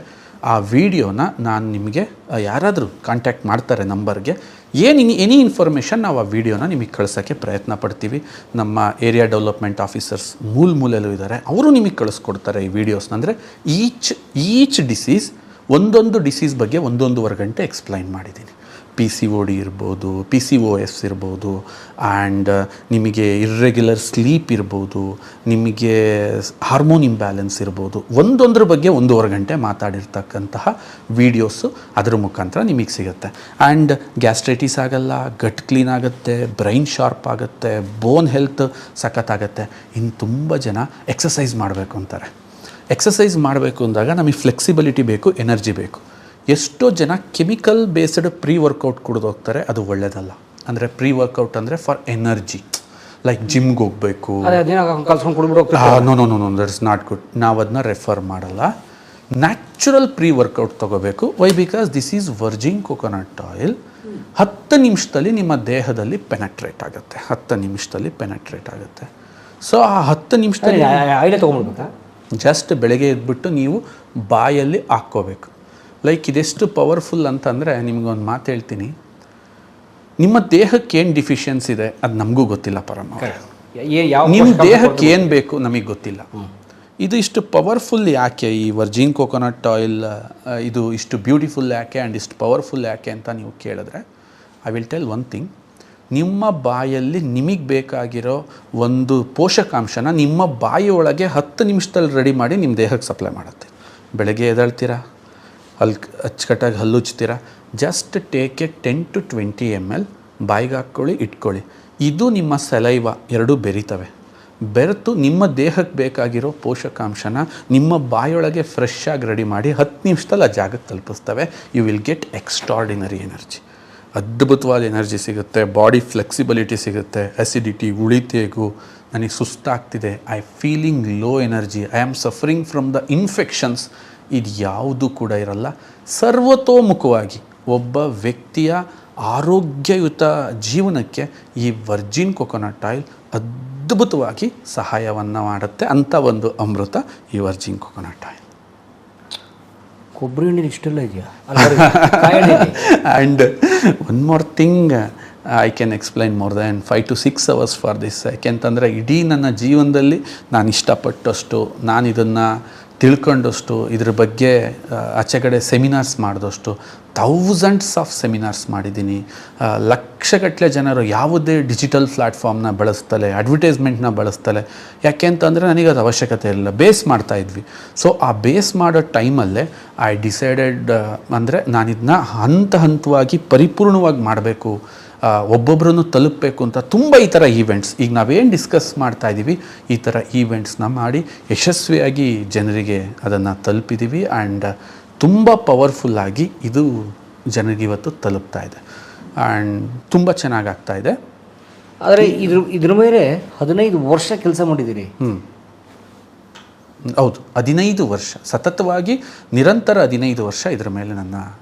ಆ ವಿಡಿಯೋನ ನಾನು ನಿಮಗೆ ಯಾರಾದರೂ ಕಾಂಟ್ಯಾಕ್ಟ್ ಮಾಡ್ತಾರೆ ನಂಬರ್ಗೆ, ಎನಿ ಇನ್ಫಾರ್ಮೇಷನ್ ನಾವು ಆ ವಿಡಿಯೋನ ನಿಮಗೆ ಕಳ್ಸೋಕ್ಕೆ ಪ್ರಯತ್ನ ಪಡ್ತೀವಿ. ನಮ್ಮ ಏರಿಯಾ ಡೆವಲಪ್ಮೆಂಟ್ ಆಫೀಸರ್ಸ್ ಮೂಲೆಯಲ್ಲೂ ಇದ್ದಾರೆ, ಅವರು ನಿಮಗೆ ಕಳಿಸ್ಕೊಡ್ತಾರೆ ಈ ವಿಡಿಯೋಸ್ನ. ಅಂದರೆ ಈಚ್ ಡಿಸೀಸ್, ಒಂದೊಂದು ಡಿಸೀಸ್ ಬಗ್ಗೆ 1-1.5 ಗಂಟೆ ಎಕ್ಸ್ಪ್ಲೈನ್ ಮಾಡಿದ್ದೀನಿ. PCOD ಇರ್ಬೋದು, PCOS ಇರ್ಬೋದು, ಆ್ಯಂಡ್ ನಿಮಗೆ ಇರ್ರೆಗ್ಯುಲರ್ ಸ್ಲೀಪ್ ಇರ್ಬೋದು, ನಿಮಗೆ ಹಾರ್ಮೋನ್ ಇಂಬ್ಯಾಲೆನ್ಸ್ ಇರ್ಬೋದು, ಒಂದೊಂದ್ರ ಬಗ್ಗೆ 1.5 ಗಂಟೆ ಮಾತಾಡಿರ್ತಕ್ಕಂತಹ ವೀಡಿಯೋಸು ಅದರ ಮುಖಾಂತರ ನಿಮಗೆ ಸಿಗುತ್ತೆ. ಆ್ಯಂಡ್ ಗ್ಯಾಸ್ಟ್ರೈಟಿಸ್ ಆಗಲ್ಲ, ಗಟ್ ಕ್ಲೀನ್ ಆಗುತ್ತೆ, ಬ್ರೈನ್ ಶಾರ್ಪ್ ಆಗುತ್ತೆ, ಬೋನ್ ಹೆಲ್ತ್ ಸಖತ್ತಾಗುತ್ತೆ. ಇನ್ನು ತುಂಬ ಜನ ಎಕ್ಸಸೈಸ್ ಮಾಡಬೇಕು ಅಂತಾರೆ. ಎಕ್ಸಸೈಸ್ ಮಾಡಬೇಕು ಅಂದಾಗ ನಮಗೆ ಫ್ಲೆಕ್ಸಿಬಿಲಿಟಿ ಬೇಕು, ಎನರ್ಜಿ ಬೇಕು. ಎಷ್ಟೋ ಜನ ಕೆಮಿಕಲ್ ಬೇಸ್ಡ್ ಪ್ರೀ ವರ್ಕೌಟ್ ಕುಡಿದು ಹೋಗ್ತಾರೆ, ಅದು ಒಳ್ಳೆಯದಲ್ಲ. ಅಂದರೆ ಪ್ರೀ ವರ್ಕೌಟ್ ಅಂದರೆ ಫಾರ್ ಎನರ್ಜಿ, ಲೈಕ್ ಜಿಮ್ಗೆ ಹೋಗಬೇಕು, ನೋ ದಟ್ಸ್ ನಾಟ್ ಗುಡ್. ನಾವು ಅದನ್ನ ರೆಫರ್ ಮಾಡಲ್ಲ. ನ್ಯಾಚುರಲ್ ಪ್ರೀ ವರ್ಕೌಟ್ ತೊಗೋಬೇಕು. Why? Because this is virgin coconut oil. 10 ನಿಮಿಷದಲ್ಲಿ ನಿಮ್ಮ ದೇಹದಲ್ಲಿ ಪೆನೆಟ್ರೇಟ್ ಆಗುತ್ತೆ. 10 ನಿಮಿಷದಲ್ಲಿ ಪೆನೆಟ್ರೇಟ್ ಆಗುತ್ತೆ. ಸೊ ಆ 10 ನಿಮಿಷದಲ್ಲಿ ಆಯಿಲ್ ತೊಗೊಂಡ್ಬೇಕಾ? ಜಸ್ಟ್ ಬೆಳಗ್ಗೆ ಎದ್ಬಿಟ್ಟು ನೀವು ಬಾಯಲ್ಲಿ ಹಾಕ್ಕೋಬೇಕು. ಲೈಕ್ ಇದೆಷ್ಟು ಪವರ್ಫುಲ್ ಅಂತಂದರೆ, ನಿಮಗೊಂದು ಮಾತು ಹೇಳ್ತೀನಿ, ನಿಮ್ಮ ದೇಹಕ್ಕೆ ಏನು ಡಿಫಿಷಿಯನ್ಸಿ ಇದೆ ಅದು ನಮಗೂ ಗೊತ್ತಿಲ್ಲ ಪರಮ. ನಿಮ್ಮ ದೇಹಕ್ಕೆ ಏನು ಬೇಕು ನಮಗೆ ಗೊತ್ತಿಲ್ಲ. ಇದು ಇಷ್ಟು ಪವರ್ಫುಲ್ ಯಾಕೆ, ಈ ವರ್ಜಿನ್ ಕೊಕೊನಟ್ ಆಯಿಲ್ ಇದು ಇಷ್ಟು ಬ್ಯೂಟಿಫುಲ್ ಯಾಕೆ ಆ್ಯಂಡ್ ಇಷ್ಟು ಪವರ್ಫುಲ್ ಯಾಕೆ ಅಂತ ನೀವು ಕೇಳಿದ್ರೆ, I will tell one thing. ನಿಮ್ಮ ಬಾಯಲ್ಲಿ ನಿಮಗೆ ಬೇಕಾಗಿರೋ ಒಂದು ಪೋಷಕಾಂಶನ ನಿಮ್ಮ ಬಾಯಿಯೊಳಗೆ 10 ನಿಮಿಷದಲ್ಲಿ ರೆಡಿ ಮಾಡಿ ನಿಮ್ಮ ದೇಹಕ್ಕೆ ಸಪ್ಲೈ ಮಾಡುತ್ತೆ. ಬೆಳಗ್ಗೆ ಎದ್ದೇಳ್ತೀರಾ, ಅಚ್ಚುಕಟ್ಟಾಗಿ ಹಲ್ಲುಚ್ತೀರಾ, just take A 10 to 20 ml ಬಾಯಿಗೆ ಹಾಕ್ಕೊಳ್ಳಿ, ಇಟ್ಕೊಳ್ಳಿ. ಇದು ನಿಮ್ಮ ಸಲೈವ ಎರಡೂ ಬೆರಿತವೆ. ಬೆರೆತು ನಿಮ್ಮ ದೇಹಕ್ಕೆ ಬೇಕಾಗಿರೋ ಪೋಷಕಾಂಶನ ನಿಮ್ಮ ಬಾಯೊಳಗೆ ಫ್ರೆಶ್ ಆಗಿ ರೆಡಿ ಮಾಡಿ 10 ನಿಮಿಷದಲ್ಲಿ ಆ ಜಾಗಕ್ಕೆ ತಲುಪಿಸ್ತವೆ. You will get extraordinary energy. ಅದ್ಭುತವಾದ ಎನರ್ಜಿ ಸಿಗುತ್ತೆ, ಬಾಡಿ ಫ್ಲೆಕ್ಸಿಬಿಲಿಟಿ ಸಿಗುತ್ತೆ, ಅಸಿಡಿಟಿ ಉಳಿತೇಗು, ನನಗೆ ಸುಸ್ತಾಗ್ತಿದೆ, I feeling low energy, I am suffering from the infections, ಇದು ಯಾವುದೂ ಕೂಡ ಇರಲ್ಲ. ಸರ್ವತೋಮುಖವಾಗಿ ಒಬ್ಬ ವ್ಯಕ್ತಿಯ ಆರೋಗ್ಯಯುತ ಜೀವನಕ್ಕೆ ಈ ವರ್ಜಿನ್ ಕೊಕೊನಟ್ ಆಯಿಲ್ ಅದ್ಭುತವಾಗಿ ಸಹಾಯವನ್ನು ಮಾಡುತ್ತೆ. ಅಂಥ ಒಂದು ಅಮೃತ ಈ ವರ್ಜಿನ್ ಕೊಕೊನಟ್ ಆಯಿಲ್. ಕೊಬ್ಬರಿ ಎಣ್ಣೆ ಇಷ್ಟೆಲ್ಲ ಇದೆಯಾ? And one more thing, I can explain more than 5 to 6 hours for this. ಯಾಕೆಂತಂದರೆ ಇಡೀ ನನ್ನ ಜೀವನದಲ್ಲಿ ನಾನು ಇಷ್ಟಪಟ್ಟಷ್ಟು, ನಾನು ಇದನ್ನು ತಿಳ್ಕೊಂಡಷ್ಟು, ಇದ್ರ ಬಗ್ಗೆ ಆಚೆ ಕಡೆ ಸೆಮಿನಾರ್ಸ್ ಮಾಡಿದಷ್ಟು, ಥೌಸಂಡ್ಸ್ ಆಫ್ ಸೆಮಿನಾರ್ಸ್ ಮಾಡಿದ್ದೀನಿ. ಲಕ್ಷಗಟ್ಟಲೆ ಜನರು ಯಾವುದೇ ಡಿಜಿಟಲ್ ಪ್ಲ್ಯಾಟ್ಫಾರ್ಮ್ನ ಬಳಸ್ತಲೆ, ಅಡ್ವರ್ಟೈಸ್ಮೆಂಟ್ನ ಬಳಸ್ತಲೆ. ಯಾಕೆ ಅಂತಂದರೆ ನನಗೆ ಅದು ಅವಶ್ಯಕತೆ ಇರಲಿಲ್ಲ, ಬೇಸ್ ಮಾಡ್ತಾಯಿದ್ವಿ. ಸೊ ಆ ಬೇಸ್ ಮಾಡೋ ಟೈಮಲ್ಲೇ ಐ ಡಿಸೈಡೆಡ್, ಅಂದರೆ ನಾನಿದನ್ನ ಹಂತವಾಗಿ ಪರಿಪೂರ್ಣವಾಗಿ ಮಾಡಬೇಕು, ಒಬ್ಬೊಬ್ಬರನ್ನು ತಲುಪಬೇಕು ಅಂತ ತುಂಬ ಈ ಥರ ಈವೆಂಟ್ಸ್, ಈಗ ನಾವೇನು ಡಿಸ್ಕಸ್ ಮಾಡ್ತಾ ಇದ್ದೀವಿ, ಈ ಥರ ಈವೆಂಟ್ಸ್ನ ಮಾಡಿ ಯಶಸ್ವಿಯಾಗಿ ಜನರಿಗೆ ಅದನ್ನು ತಲುಪಿದ್ದೀವಿ. ಆ್ಯಂಡ್ ತುಂಬ ಪವರ್ಫುಲ್ಲಾಗಿ ಇದು ಜನರಿಗೆ ಇವತ್ತು ತಲುಪ್ತಾ ಇದೆ. ಆ್ಯಂಡ್ ತುಂಬ ಚೆನ್ನಾಗಿ ಆಗ್ತಾಯಿದೆ. ಆದರೆ ಇದ್ರ ಮೇಲೆ 15 ವರ್ಷ ಕೆಲಸ ಮಾಡಿದ್ದೀರಿ. ಹೌದು, 15 ವರ್ಷ ಸತತವಾಗಿ ನಿರಂತರ 15 ವರ್ಷ ಇದರ ಮೇಲೆ ನನ್ನ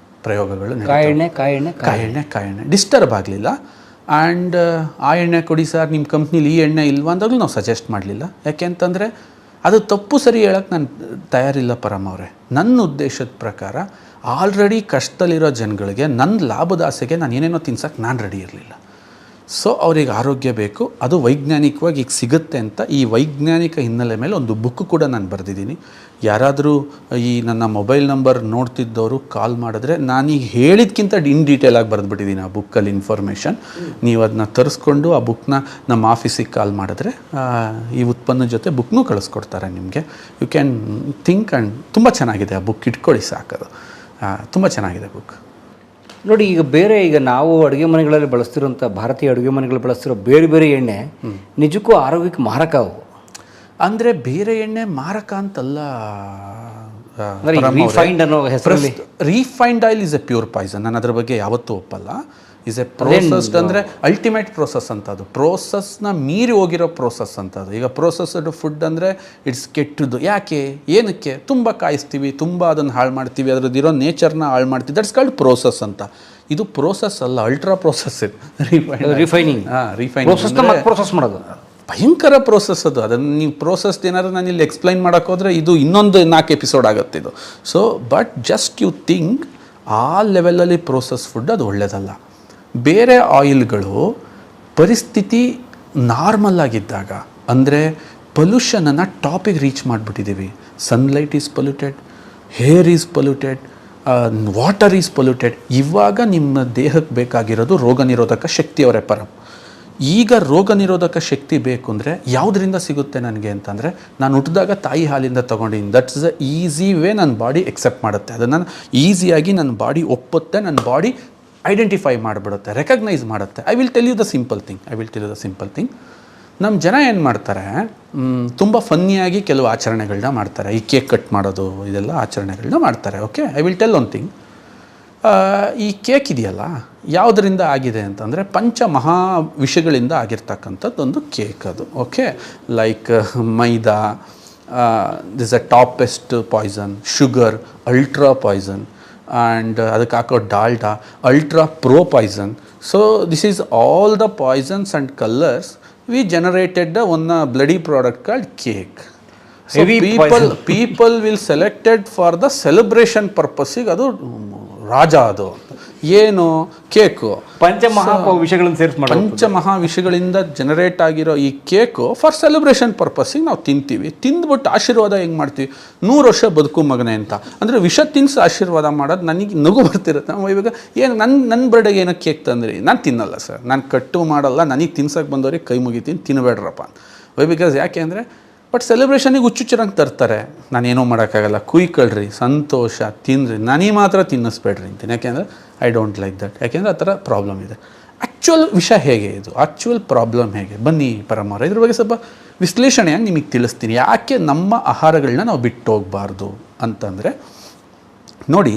ಪ್ರಯೋಗಗಳು ಕಾಯೆಣ್ಣೆ ಡಿಸ್ಟರ್ಬ್ ಆಗಲಿಲ್ಲ. ಆ್ಯಂಡ್ ಆ ಎಣ್ಣೆ ಕೊಡಿ ಸರ್, ನಿಮ್ಮ ಕಂಪ್ನಿಲಿ ಈ ಎಣ್ಣೆ ಇಲ್ವಾ ಅಂದಾಗಲೂ ನಾವು ಸಜೆಸ್ಟ್ ಮಾಡಲಿಲ್ಲ. ಯಾಕೆ ಅಂತಂದರೆ ಅದು ತಪ್ಪು ಸರಿ ಹೇಳೋಕ್ಕೆ ನಾನು ತಯಾರಿಲ್ಲ ಪರಮ್ ಅವರೇ. ನನ್ನ ಉದ್ದೇಶದ ಪ್ರಕಾರ ಆಲ್ರೆಡಿ ಕಷ್ಟದಲ್ಲಿರೋ ಜನಗಳಿಗೆ ನನ್ನ ಲಾಭದ ಆಸೆಗೆ ನಾನು ಏನೇನೋ ತಿನ್ಸೋಕ್ಕೆ ನಾನು ರೆಡಿ ಇರಲಿಲ್ಲ. ಸೊ ಅವ್ರಿಗೆ ಆರೋಗ್ಯ ಬೇಕು, ಅದು ವೈಜ್ಞಾನಿಕವಾಗಿ ಈಗ ಸಿಗುತ್ತೆ ಅಂತ ಈ ವೈಜ್ಞಾನಿಕ ಹಿನ್ನೆಲೆ ಮೇಲೆ ಒಂದು ಬುಕ್ ಕೂಡ ನಾನು ಬರೆದಿದ್ದೀನಿ. ಯಾರಾದರೂ ಈ ನನ್ನ ಮೊಬೈಲ್ ನಂಬರ್ ನೋಡ್ತಿದ್ದವರು ಕಾಲ್ ಮಾಡಿದ್ರೆ ನಾನೀಗ ಹೇಳಿದ್ಕಿಂತ ಇನ್ ಡೀಟೇಲಾಗಿ ಬರೆದ್ಬಿಟ್ಟಿದ್ದೀನಿ ಆ ಬುಕ್ಕಲ್ಲಿ ಇನ್ಫಾರ್ಮೇಷನ್. ನೀವು ಅದನ್ನ ತರಿಸ್ಕೊಂಡು ಆ ಬುಕ್ನ ನಮ್ಮ ಆಫೀಸಿಗೆ ಕಾಲ್ ಮಾಡಿದ್ರೆ ಈ ಉತ್ಪನ್ನದ ಜೊತೆ ಬುಕ್ನೂ ಕಳಿಸ್ಕೊಡ್ತಾರೆ ನಿಮಗೆ. You can think. ಆ್ಯಂಡ್ ತುಂಬ ಚೆನ್ನಾಗಿದೆ ಆ ಬುಕ್, ಇಟ್ಕೊಳ್ಳಿ ಸಾಕದು. ತುಂಬ ಚೆನ್ನಾಗಿದೆ ಬುಕ್. ನೋಡಿ, ಈಗ ನಾವು ಅಡುಗೆ ಮನೆಗಳಲ್ಲಿ ಬಳಸ್ತಿರೋಂಥ ಭಾರತೀಯ ಅಡುಗೆ ಮನೆಗಳಲ್ಲಿ ಬಳಸ್ತಿರೋ ಬೇರೆ ಬೇರೆ ಎಣ್ಣೆ ನಿಜಕ್ಕೂ ಆರೋಗ್ಯಕ್ಕೆ ಮಾರಕ. ಅವು ಅಂದರೆ ಬೇರೆ ಎಣ್ಣೆ ಮಾರಕ ಅಂತಲ್ಲ. ರಿಫೈನ್ಡ್ ಅನ್ನೋ ಹೆಸರಲ್ಲಿ refined oil is a pure poison. ನಾನು ಅದ್ರ ಬಗ್ಗೆ ಯಾವತ್ತೂ ಒಪ್ಪಲ್ಲ. ಇಸ್ ಎ ಪ್ರೋಸೆಸ್ಡ್ ಅಂದರೆ ಅಲ್ಟಿಮೇಟ್ ಪ್ರೋಸೆಸ್ ಅಂತ. ಅದು ಪ್ರೋಸೆಸ್ನ ಮೀರಿ ಹೋಗಿರೋ ಪ್ರೋಸೆಸ್ ಅಂತ ಅದು. ಈಗ ಪ್ರೋಸೆಸ್ಡ್ ಫುಡ್ ಅಂದರೆ ಇಟ್ಸ್ ಕೆಟ್ಟದ್ದು. ಯಾಕೆ, ಏನಕ್ಕೆ? ತುಂಬ ಕಾಯಿಸ್ತೀವಿ, ತುಂಬ ಅದನ್ನು ಹಾಳು ಮಾಡ್ತೀವಿ, ಅದರದ್ದಿರೋ ನೇಚರ್ನ ಹಾಳು ಮಾಡ್ತೀವಿ. ದಟ್ಸ್ ಕಾಲ್ಡ್ ಪ್ರೋಸೆಸ್ ಅಂತ. ಇದು ಪ್ರೋಸೆಸ್ ಅಲ್ಲ, ಅಲ್ಟ್ರಾ ಪ್ರೋಸೆಸ್. ರಿಫೈನಿಂಗ್ ಪ್ರೋಸೆಸ್ ಮಾಡೋದು ಭಯಂಕರ ಪ್ರೋಸೆಸ್ ಅದು. ಅದನ್ನು ನೀವು ಪ್ರೋಸೆಸ್ ಏನಾದ್ರು ನಾನು ಇಲ್ಲಿ ಎಕ್ಸ್ಪ್ಲೈನ್ ಮಾಡೋಕ್ಕೆ ಹೋದರೆ ಇದು ಇನ್ನೊಂದು 4 ಎಪಿಸೋಡ್ ಆಗುತ್ತೆ ಇದು. So but just you think ಆ ಲೆವೆಲಲ್ಲಿ ಪ್ರೋಸೆಸ್ ಫುಡ್ ಅದು ಒಳ್ಳೆಯದಲ್ಲ. ಬೇರೆ ಆಯಿಲ್ಗಳು ಪರಿಸ್ಥಿತಿ ನಾರ್ಮಲ್ ಆಗಿದ್ದಾಗ, ಅಂದರೆ ಪೊಲ್ಯೂಷನನ್ನು ಟಾಪಿಗೆ ರೀಚ್ ಮಾಡಿಬಿಟ್ಟಿದ್ದೀವಿ. Sunlight is polluted, air is polluted, water is polluted. ಇವಾಗ ನಿಮ್ಮ ದೇಹಕ್ಕೆ ಬೇಕಾಗಿರೋದು ರೋಗ ನಿರೋಧಕ ಶಕ್ತಿಯವರೇ ಪರಂ. ಈಗ ರೋಗ ನಿರೋಧಕ ಶಕ್ತಿ ಬೇಕು ಅಂದರೆ ಯಾವುದರಿಂದ ಸಿಗುತ್ತೆ ನನಗೆ ಅಂತಂದರೆ, ನಾನು ಹುಟ್ಟಿದಾಗ ತಾಯಿ ಹಾಲಿಂದ ತೊಗೊಂಡಿದ್ದೀನಿ. ದಟ್ಸ್ ದ ಈಸಿ ವೇ ನನ್ನ ಬಾಡಿ ಎಕ್ಸೆಪ್ಟ್ ಮಾಡುತ್ತೆ. ಅದನ್ನು ಈಸಿಯಾಗಿ ನನ್ನ ಬಾಡಿ ಒಪ್ಪುತ್ತೆ, ನನ್ನ ಬಾಡಿ ಐಡೆಂಟಿಫೈ ಮಾಡಿಬಿಡುತ್ತೆ, ರೆಕಗ್ನೈಸ್ ಮಾಡುತ್ತೆ. I will tell you the simple thing. ನಮ್ಮ ಜನ ಏನು ಮಾಡ್ತಾರೆ, ತುಂಬ ಫನ್ನಿಯಾಗಿ ಕೆಲವು ಆಚರಣೆಗಳನ್ನ ಮಾಡ್ತಾರೆ. ಈ ಕೇಕ್ ಕಟ್ ಮಾಡೋದು, ಇದೆಲ್ಲ ಆಚರಣೆಗಳನ್ನ ಮಾಡ್ತಾರೆ. Okay, I will tell one thing. ಈ ಕೇಕ್ ಇದೆಯಲ್ಲ, ಯಾವುದರಿಂದ ಆಗಿದೆ ಅಂತಂದರೆ ಪಂಚಮಹಾ ವಿಷಗಳಿಂದ ಆಗಿರ್ತಕ್ಕಂಥದ್ದೊಂದು ಕೇಕ್ ಅದು. Okay, like maida, this a toppest poison, sugar ultra poison, and ಅದಕ್ಕೆ ಹಾಕೋ Dalda ultra pro poison. So this is all the poisons and colours we generated one bloody product called cake. So people will selected for the celebration ಪರ್ಪಸ್ಸಿಗೆ ಅದು ರಾಜ. ಅದು ಏನು cake, ಪಂಚಮಹಾವಿಷಗಳಿಂದ generate ಆಗಿರೋ ಈ cake for celebration ಪರ್ಪಸ್ಸಿಗೆ ನಾವು ತಿಂತೀವಿ. ತಿಂದ್ಬಿಟ್ಟು ಆಶೀರ್ವಾದ ಹೆಂಗೆ ಮಾಡ್ತೀವಿ, 100 ವರ್ಷ ಬದುಕು ಮಗನೆ ಅಂತ. ಅಂದರೆ ವಿಷ ತಿನ್ನಿಸಿ ಆಶೀರ್ವಾದ ಮಾಡೋದು ನನಗೆ ನಗು ಬರ್ತಿರುತ್ತೆ. ಇವಾಗ ಏನು ನನ್ನ ಬರ್ಡೆಗೆ ಏನೋ ಕೇಕ್ ತಂದ್ರಿ, ನಾನು ತಿನ್ನಲ್ಲ ಸರ್, ನಾನು ಕಟ್ಟು ಮಾಡಲ್ಲ, ನನಗೆ ತಿನ್ಸಕ್ಕೆ ಬಂದವ್ರಿಗೆ ಕೈ ಮುಗಿತೀನಿ, ತಿನ್ನಬೇಡ್ರಪ್ಪ. ವೈ ಬಿಕಾಸ್ ಯಾಕೆ ಅಂದರೆ ಬಟ್ ಸೆಲೆಬ್ರೇಷನಿಗೆ ಹುಚ್ಚುಚ್ಚರಂಗೆ ತರ್ತಾರೆ. ನಾನೇನೋ ಮಾಡೋಕ್ಕಾಗಲ್ಲ, ಕುಯ್ಕೊಳ್ರಿ, ಸಂತೋಷ, ತಿನ್ನಿರಿ, ನನಗೆ ಮಾತ್ರ ತಿನ್ನಿಸ್ಬೇಡ್ರಿ ಅಂತೀನಿ. ಯಾಕೆಂದರೆ ಐ ಡೋಂಟ್ ಲೈಕ್ ದಟ್. ಯಾಕೆಂದರೆ ಆ ಥರ ಪ್ರಾಬ್ಲಮ್ ಇದೆ. ಆ್ಯಕ್ಚುಯಲ್ ವಿಷಯ ಹೇಗೆ, ಇದು ಆ್ಯಕ್ಚುಯಲ್ ಪ್ರಾಬ್ಲಮ್ ಹೇಗೆ, ಬನ್ನಿ ಪರಮಾರ ಇದ್ರ ಬಗ್ಗೆ ಸ್ವಲ್ಪ ವಿಶ್ಲೇಷಣೆಯಾಗಿ ನಿಮಗೆ ತಿಳಿಸ್ತೀನಿ. ಯಾಕೆ ನಮ್ಮ ಆಹಾರಗಳನ್ನ ನಾವು ಬಿಟ್ಟು ಹೋಗಬಾರ್ದು ಅಂತಂದರೆ, ನೋಡಿ,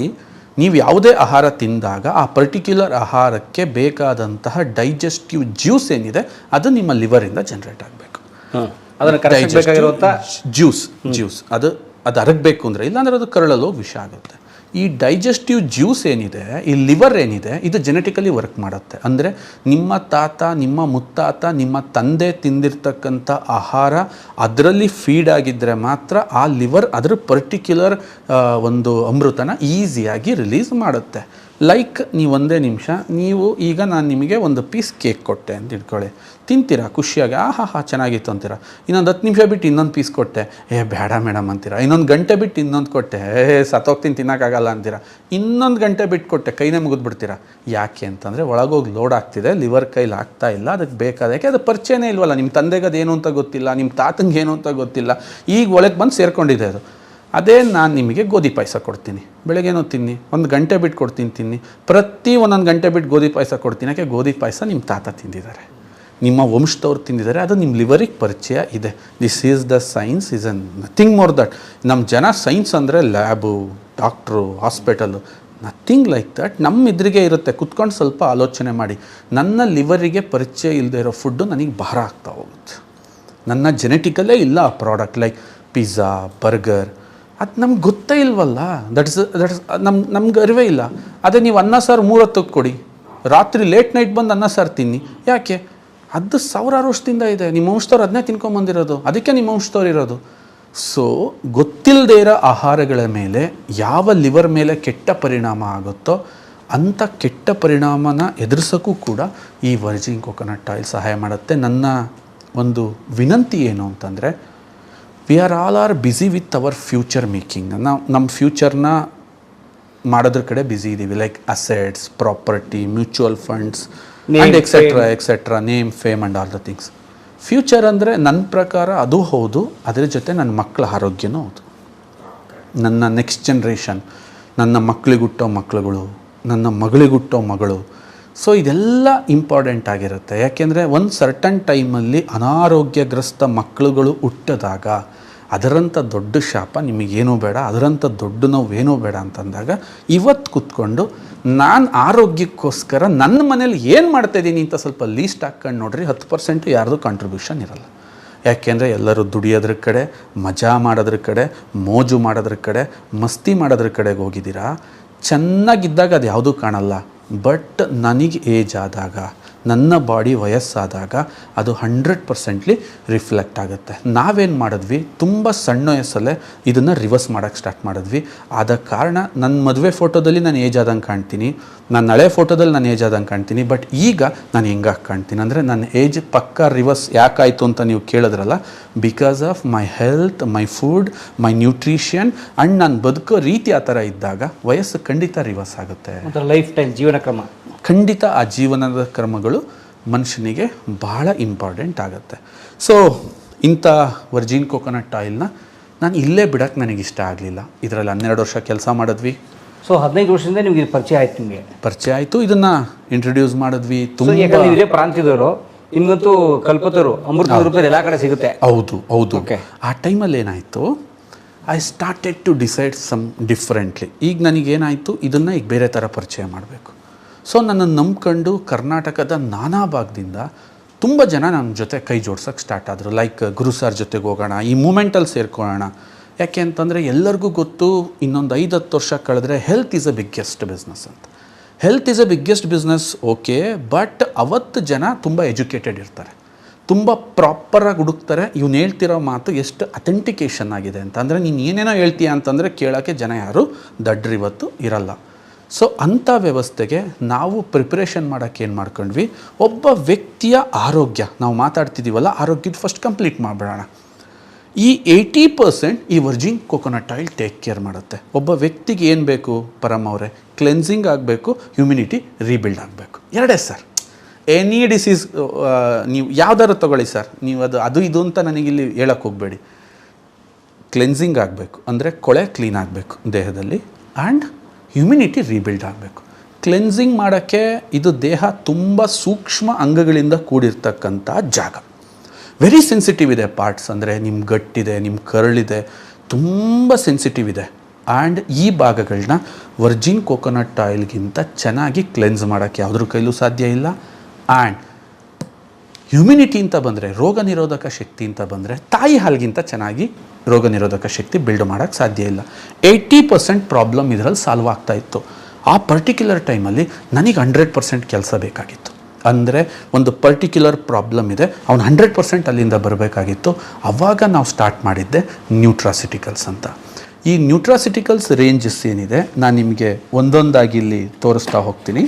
ನೀವು ಯಾವುದೇ ಆಹಾರ ತಿಂದಾಗ ಆ ಪರ್ಟಿಕ್ಯುಲರ್ ಆಹಾರಕ್ಕೆ ಬೇಕಾದಂತಹ ಡೈಜೆಸ್ಟಿವ್ ಜ್ಯೂಸ್ ಏನಿದೆ ಅದು ನಿಮ್ಮ ಲಿವರಿಂದ ಜನ್ರೇಟ್ ಆಗಬೇಕು. ಜ್ಯೂಸ್ ಅದು ಅರಗಬೇಕು ಅಂದರೆ, ಇಲ್ಲಾಂದರೆ ಅದು ಕರಳಲು ವಿಷ ಆಗುತ್ತೆ. ಈ ಡೈಜೆಸ್ಟಿವ್ ಜ್ಯೂಸ್ ಏನಿದೆ, ಈ ಲಿವರ್ ಏನಿದೆ, ಇದು ಜೆನೆಟಿಕಲಿ ವರ್ಕ್ ಮಾಡುತ್ತೆ. ಅಂದರೆ ನಿಮ್ಮ ತಾತ, ನಿಮ್ಮ ಮುತ್ತಾತ, ನಿಮ್ಮ ತಂದೆ ತಿಂದಿರ್ತಕ್ಕಂಥ ಆಹಾರ ಅದರಲ್ಲಿ ಫೀಡ್ ಆಗಿದ್ದರೆ ಮಾತ್ರ ಆ ಲಿವರ್ ಅದರ ಪರ್ಟಿಕ್ಯುಲರ್ ಒಂದು ಅಮೃತನ ಈಸಿಯಾಗಿ ರಿಲೀಸ್ ಮಾಡುತ್ತೆ. ಲೈಕ್ ನೀವು ಒಂದೇ ನಿಮಿಷ, ನೀವು ಈಗ ನಾನು ನಿಮಗೆ ಒಂದು ಪೀಸ್ ಕೇಕ್ ಕೊಟ್ಟೆ ಅಂತ ಇಟ್ಕೊಳ್ಳಿ, ತಿಂತೀರಾ ಖುಷಿಯಾಗಿ, ಆಹಾ ಚೆನ್ನಾಗಿತ್ತು ಅಂತೀರಾ. ಇನ್ನೊಂದು 10 ನಿಮಿಷ ಬಿಟ್ಟು ಇನ್ನೊಂದು ಪೀಸ್ ಕೊಟ್ಟೆ, ಬೇಡ ಮೇಡಮ್ ಅಂತೀರಾ. ಇನ್ನೊಂದು ಗಂಟೆ ಬಿಟ್ಟು ಇನ್ನೊಂದು ಕೊಟ್ಟೆ, ಸತ್ತೋಗ್ತೀನಿ ತಿನ್ನೋಕ್ಕಾಗಲ್ಲ ಅಂತೀರಾ. ಇನ್ನೊಂದು ಗಂಟೆ ಬಿಟ್ಟು ಕೊಟ್ಟೆ, ಕೈನೇ ಮುಗಿದ್ಬಿಡ್ತೀರಾ. ಯಾಕೆ ಅಂತಂದರೆ ಒಳಗೋಗಿ ಲೋಡ್ ಆಗ್ತಿದೆ, ಲಿವರ್ ಕೈಲಿ ಆಗ್ತಾ ಇಲ್ಲ, ಅದಕ್ಕೆ ಬೇಕಾದ. ಯಾಕೆ ಅದು ಪರಿಚಯನೇ ಇಲ್ವಲ್ಲ, ನಿಮ್ಮ ತಂದೆಗೆ ಅದೇನು ಅಂತ ಗೊತ್ತಿಲ್ಲ, ನಿಮ್ಮ ತಾತಂಗೆ ಏನು ಅಂತ ಗೊತ್ತಿಲ್ಲ, ಈಗ ಒಳಗೆ ಬಂದು ಸೇರ್ಕೊಂಡಿದೆ ಅದು. ಅದೇ ನಾನು ನಿಮಗೆ ಗೋಧಿ ಪಾಯಸ ಕೊಡ್ತೀನಿ, ಬೆಳಗ್ಗೆನೋ ತಿನ್ನಿ, 1 ಗಂಟೆ ಬಿಟ್ಟು ಕೊಡ್ತೀನಿ ತಿನ್ನಿ, ಪ್ರತಿ 1 ಗಂಟೆ ಬಿಟ್ಟು ಗೋಧಿ ಪಾಯಸ ಕೊಡ್ತೀನಿ. ಯಾಕೆ, ಗೋಧಿ ಪಾಯಸ ನಿಮ್ಮ ತಾತ ತಿಂದಿದ್ದಾರೆ, ನಿಮ್ಮ ವಂಶದವ್ರು ತಿಂದಿದ್ದಾರೆ, ಅದು ನಿಮ್ಮ ಲಿವರಿಗೆ ಪರಿಚಯ ಇದೆ. This is the science, is an nothing more that. ನಮ್ಮ ಜನ ಸೈನ್ಸ್ ಅಂದರೆ lab, doctor, hospital, nothing thing like that ನಮ್ಮ ಎದುರಿಗೆ ಇರುತ್ತೆ. ಕುತ್ಕೊಂಡು ಸ್ವಲ್ಪ ಆಲೋಚನೆ ಮಾಡಿ, ನನ್ನ ಲಿವರಿಗೆ ಪರಿಚಯ ಇಲ್ಲದೆ ಇರೋ ಫುಡ್ಡು ನನಗೆ ಭಾರ ಆಗ್ತಾ ಹೋಗುತ್ತೆ. ನನ್ನ ಜೆನೆಟಿಕಲ್ಲೇ ಇಲ್ಲ ಆ ಪ್ರಾಡಕ್ಟ್ ಲೈಕ್ ಪಿಜ್ಜಾ, ಬರ್ಗರ್, ಅದು ನಮ್ಗೆ ಗೊತ್ತೇ ಇಲ್ವಲ್ಲ. ದಟ್ಸ್ ನಮ್ಗೆ ಅರಿವೇ ಇಲ್ಲ. ಅದೇ ನೀವು ಅನ್ನ ಸಾರು 3 ಹೊತ್ತಿಗೆ ಕೊಡಿ, ರಾತ್ರಿ ಲೇಟ್ ನೈಟ್ ಬಂದು ಅನ್ನ ಸಾರು ತಿನ್ನಿ. ಯಾಕೆ? ಅದು ಸಾವಿರಾರು ವರ್ಷದಿಂದ ಇದೆ. ನಿಮ್ಮ ವಂಶದವ್ರು ಅದನ್ನೇ ತಿನ್ಕೊಂಬಂದಿರೋದು, ಅದಕ್ಕೆ ನಿಮ್ಮ ವಂಶದವ್ರು ಇರೋದು. ಸೊ ಗೊತ್ತಿಲ್ಲದೆ ಇರೋ ಆಹಾರಗಳ ಮೇಲೆ ಯಾವ ಲಿವರ್ ಮೇಲೆ ಕೆಟ್ಟ ಪರಿಣಾಮ ಆಗುತ್ತೋ ಅಂಥ ಕೆಟ್ಟ ಪರಿಣಾಮನ ಎದುರಿಸೋಕ್ಕೂ ಕೂಡ ಈ ವರ್ಜಿನ್ ಕೊಕೊನಟ್ ಆಯಿಲ್ ಸಹಾಯ ಮಾಡುತ್ತೆ. ನನ್ನ ಒಂದು ವಿನಂತಿ ಏನು ಅಂತಂದರೆ, we are busy with our future making. ನಾವು ನಮ್ಮ ಫ್ಯೂಚರ್ನ ಮಾಡೋದ್ರ ಕಡೆ ಬ್ಯುಸಿ ಇದ್ದೀವಿ, like assets, property, mutual funds and etcetera, name, fame and all the things. Future ಅಂದರೆ ನನ್ನ ಪ್ರಕಾರ ಅದು ಹೌದು, ಅದರ ಜೊತೆ ನನ್ನ ಮಕ್ಕಳ ಆರೋಗ್ಯನೂ ಹೌದು. ನನ್ನ ನೆಕ್ಸ್ಟ್ ಜನ್ರೇಷನ್, ನನ್ನ ಮಕ್ಕಳಿಗುಟ್ಟೋ ಮಕ್ಕಳುಗಳು, ನನ್ನ ಮಗಳಿಗುಟ್ಟೋ ಮಗಳು. ಸೊ ಇದೆಲ್ಲ ಇಂಪಾರ್ಟೆಂಟ್ ಆಗಿರುತ್ತೆ. ಯಾಕೆಂದರೆ ಒಂದು ಸರ್ಟನ್ ಟೈಮಲ್ಲಿ ಅನಾರೋಗ್ಯಗ್ರಸ್ತ ಮಕ್ಕಳುಗಳು ಹುಟ್ಟಿದಾಗ ಅದರಂಥ ದೊಡ್ಡ ಶಾಪ ನಿಮಗೇನೂ ಬೇಡ, ಅದರಂಥ ದೊಡ್ಡ ನೋವೇನೂ ಬೇಡ ಅಂತಂದಾಗ ಇವತ್ತು ಕೂತ್ಕೊಂಡು ನಾನು ಆರೋಗ್ಯಕ್ಕೋಸ್ಕರ ನನ್ನ ಮನೇಲಿ ಏನು ಮಾಡ್ತಾಯಿದ್ದೀನಿ ಅಂತ ಸ್ವಲ್ಪ ಲೀಸ್ಟ್ ಹಾಕ್ಕೊಂಡು ನೋಡ್ರಿ, 10% ಯಾರ್ದು ಕಾಂಟ್ರಿಬ್ಯೂಷನ್ ಇರಲ್ಲ. ಯಾಕೆಂದರೆ ಎಲ್ಲರೂ ದುಡಿಯೋದ್ರ ಕಡೆ, ಮಜಾ ಮಾಡೋದ್ರ ಕಡೆ, ಮೋಜು ಮಾಡೋದ್ರ ಕಡೆ, ಮಸ್ತಿ ಮಾಡೋದ್ರ ಕಡೆಗೆ ಹೋಗಿದ್ದೀರಾ. ಚೆನ್ನಾಗಿದ್ದಾಗ ಅದು ಯಾವುದೂ ಕಾಣಲ್ಲ. ಬಟ್ ನನಗೆ ಏಜ್ ಆದಾಗ, ನನ್ನ ಬಾಡಿ ವಯಸ್ಸಾದಾಗ ಅದು 100% ರಿಫ್ಲೆಕ್ಟ್ ಆಗುತ್ತೆ. ನಾವೇನು ಮಾಡಿದ್ವಿ, ತುಂಬ ಸಣ್ಣ ವಯಸ್ಸಲ್ಲೇ ಇದನ್ನು ರಿವರ್ಸ್ ಮಾಡೋಕ್ಕೆ ಸ್ಟಾರ್ಟ್ ಮಾಡಿದ್ವಿ. ಆದ ಕಾರಣ ನನ್ನ ಮದುವೆ ಫೋಟೋದಲ್ಲಿ ನಾನು ಏಜ್ ಆದಂಗೆ ಕಾಣ್ತೀನಿ, ನನ್ನ ಹಳೆ ಫೋಟೋದಲ್ಲಿ ನಾನು ಏಜ್ ಆದಂಗೆ ಕಾಣ್ತೀನಿ. ಬಟ್ ಈಗ ನಾನು ಹೆಂಗಾಗಿ ಕಾಣ್ತೀನಿ ಅಂದರೆ ನನ್ನ ಏಜ್ ಪಕ್ಕ ರಿವರ್ಸ್ ಯಾಕಾಯಿತು ಅಂತ ನೀವು ಕೇಳಿದ್ರಲ್ಲ, because of my health, my food, my nutrition and ನಾನು ಬದುಕೋ ರೀತಿ ಆ ಥರ ಇದ್ದಾಗ ವಯಸ್ಸು ಖಂಡಿತ ರಿವರ್ಸ್ ಆಗುತ್ತೆ. ಲೈಫ್ ಟೈಮ್ ಜೀವನ ಕ್ರಮ ಖಂಡಿತ ಆ ಜೀವನದ ಕ್ರಮಗಳು ಮನುಷ್ಯನಿಗೆ ಬಹಳ ಇಂಪಾರ್ಟೆಂಟ್ ಆಗುತ್ತೆ. ಸೊ ಇಂಥ ವರ್ಜಿನ್ ಕೊಕೊನಟ್ ಆಯಿಲ್ನ ನಾನು ಇಲ್ಲೇ ಬಿಡೋಕ್ಕೆ ನನಗೆ ಇಷ್ಟ ಆಗಲಿಲ್ಲ. ಇದರಲ್ಲಿ 12 ವರ್ಷ ಕೆಲಸ ಮಾಡಿದ್ವಿ. ಸೊ 15 ವರ್ಷದಿಂದ ನಿಮಗೆ ಪರಿಚಯ ಆಯ್ತು. ನಿಮಗೆ ಪರಿಚಯ ಆಯಿತು, ಇದನ್ನು ಇಂಟ್ರೊಡ್ಯೂಸ್ ಮಾಡಿದ್ವಿ. ತುಂಬ ಇದೇ ಪ್ರಾಂತ್ಯದವರು, ನಿಮಗಂತೂ ಕಲ್ಪತರು, ಅಮೃತ ರೂಪದಲ್ಲಿ ಎಲ್ಲ ಕಡೆ ಸಿಗುತ್ತೆ. ಹೌದು ಹೌದು. ಆ ಟೈಮಲ್ಲಿ ಏನಾಯಿತು, I started to decide some differently. ಈಗ ನನಗೇನಾಯಿತು, ಇದನ್ನು ಈಗ ಬೇರೆ ಥರ ಪರಿಚಯ ಮಾಡಬೇಕು. ಸೊ ನನ್ನನ್ನು ನಂಬ್ಕೊಂಡು ಕರ್ನಾಟಕದ ನಾನಾ ಭಾಗದಿಂದ ತುಂಬ ಜನ ನನ್ನ ಜೊತೆ ಕೈ ಜೋಡ್ಸೋಕ್ಕೆ ಸ್ಟಾರ್ಟ್ ಆದರು. ಲೈಕ್ ಗುರು ಸರ್ ಜೊತೆಗೆ ಹೋಗೋಣ, ಈ ಮೂಮೆಂಟಲ್ಲಿ ಸೇರ್ಕೊಳ್ಳೋಣ. ಯಾಕೆ ಅಂತಂದರೆ ಎಲ್ಲರಿಗೂ ಗೊತ್ತು, ಇನ್ನೊಂದು 5-10 ವರ್ಷ ಕಳೆದ್ರೆ health is a biggest business ಅಂತ. Health is a biggest business, okay. But ಅವತ್ತು ಜನ ತುಂಬ ಎಜುಕೇಟೆಡ್ ಇರ್ತಾರೆ, ತುಂಬ ಪ್ರಾಪರಾಗಿ ಹುಡುಕ್ತಾರೆ. ಇವ್ನು ಹೇಳ್ತಿರೋ ಮಾತು ಎಷ್ಟು ಅಥೆಂಟಿಕೇಷನ್ ಆಗಿದೆ ಅಂತ. ಅಂದರೆ ನೀನು ಏನೇನೋ ಹೇಳ್ತೀಯ ಅಂತಂದರೆ ಕೇಳೋಕ್ಕೆ ಜನ ಯಾರು ದಡ್ರು ಇವತ್ತು ಇರಲ್ಲ. ಸೊ ಅಂಥ ವ್ಯವಸ್ಥೆಗೆ ನಾವು ಪ್ರಿಪ್ರೇಷನ್ ಮಾಡೋಕ್ಕೆ ಏನು ಮಾಡ್ಕೊಂಡ್ವಿ, ಒಬ್ಬ ವ್ಯಕ್ತಿಯ ಆರೋಗ್ಯ ನಾವು ಮಾತಾಡ್ತಿದ್ದೀವಲ್ಲ, ಆರೋಗ್ಯದ ಫಸ್ಟ್ ಕಂಪ್ಲೀಟ್ ಮಾಡಿಬಿಡೋಣ. ಈ 80% ಈ Virgin coconut oil take care ಮಾಡುತ್ತೆ. ಒಬ್ಬ ವ್ಯಕ್ತಿಗೆ ಏನು ಬೇಕು ಪರಮ್ ಅವರೇ, ಕ್ಲೆನ್ಸಿಂಗ್ ಆಗಬೇಕು, ಹ್ಯುಮಿನಿಟಿ ರೀಬಿಲ್ಡ್ ಆಗಬೇಕು. ಎರಡೇ ಸರ್. ಎನಿ ಡಿಸೀಸ್ ನೀವು ಯಾವ್ದಾದ್ರು ತೊಗೊಳ್ಳಿ ಸರ್, ನೀವು ಅದು ಇದು ಅಂತ ನನಗಿಲ್ಲಿ ಹೇಳಕ್ಕೆ ಹೋಗಬೇಡಿ. ಕ್ಲೆನ್ಸಿಂಗ್ ಆಗಬೇಕು ಅಂದರೆ ಕೊಳೆ ಕ್ಲೀನ್ ಆಗಬೇಕು ದೇಹದಲ್ಲಿ, ಆ್ಯಂಡ್ ಹ್ಯುಮಿನಿಟಿ ರೀಬಿಲ್ಡ್ ಆಗಬೇಕು. ಕ್ಲೆನ್ಸಿಂಗ್ ಮಾಡೋಕ್ಕೆ ಇದು ದೇಹ ತುಂಬ ಸೂಕ್ಷ್ಮ ಅಂಗಗಳಿಂದ ಕೂಡಿರ್ತಕ್ಕಂಥ ಜಾಗ. ವೆರಿ ಸೆನ್ಸಿಟಿವ್ ಇದೆ ಪಾರ್ಟ್ಸ್. ಅಂದರೆ ನಿಮ್ಮ ಗಟ್ಟಿದೆ, ನಿಮ್ಮ ಕರಳಿದೆ, ತುಂಬ ಸೆನ್ಸಿಟಿವ್ ಇದೆ. ಆ್ಯಂಡ್ ಈ ಭಾಗಗಳನ್ನ ವರ್ಜಿನ್ ಕೊಕೊನಟ್ ಆಯಿಲ್ಗಿಂತ ಚೆನ್ನಾಗಿ ಕ್ಲೆನ್ಸ್ ಮಾಡೋಕ್ಕೆ ಯಾವುದ್ರ ಕೈಲೂ ಸಾಧ್ಯ ಇಲ್ಲ. ಆ್ಯಂಡ್ ಹ್ಯುಮಿನಿಟಿ ಅಂತ ಬಂದರೆ, ರೋಗ ನಿರೋಧಕ ಶಕ್ತಿ ಅಂತ ಬಂದರೆ, ತಾಯಿ ಹಾಲಿಗಿಂತ ಚೆನ್ನಾಗಿ ರೋಗ ನಿರೋಧಕ ಶಕ್ತಿ ಬಿಲ್ಡ್ ಮಾಡೋಕ್ಕೆ ಸಾಧ್ಯ ಇಲ್ಲ. 80% ಪ್ರಾಬ್ಲಮ್ ಇದರಲ್ಲಿ ಸಾಲ್ವ್ ಆಗ್ತಾಯಿತ್ತು. ಆ ಪರ್ಟಿಕ್ಯುಲರ್ ಟೈಮಲ್ಲಿ ನನಗೆ 100% ಕೆಲಸ ಬೇಕಾಗಿತ್ತು. ಅಂದರೆ ಒಂದು ಪರ್ಟಿಕ್ಯುಲರ್ ಪ್ರಾಬ್ಲಮ್ ಇದೆ, ಅವ್ನು 100% ಅಲ್ಲಿಂದ ಬರಬೇಕಾಗಿತ್ತು. ಆವಾಗ ನಾವು ಸ್ಟಾರ್ಟ್ ಮಾಡಿದ್ದೆ ನ್ಯೂಟ್ರಾಸಿಟಿಕಲ್ಸ್ ಅಂತ. ಈ ನ್ಯೂಟ್ರಾಸಿಟಿಕಲ್ಸ್ ರೇಂಜಸ್ ಏನಿದೆ ನಾನು ನಿಮಗೆ ಒಂದೊಂದಾಗಿ ಇಲ್ಲಿ ತೋರಿಸ್ತಾ ಹೋಗ್ತೀನಿ.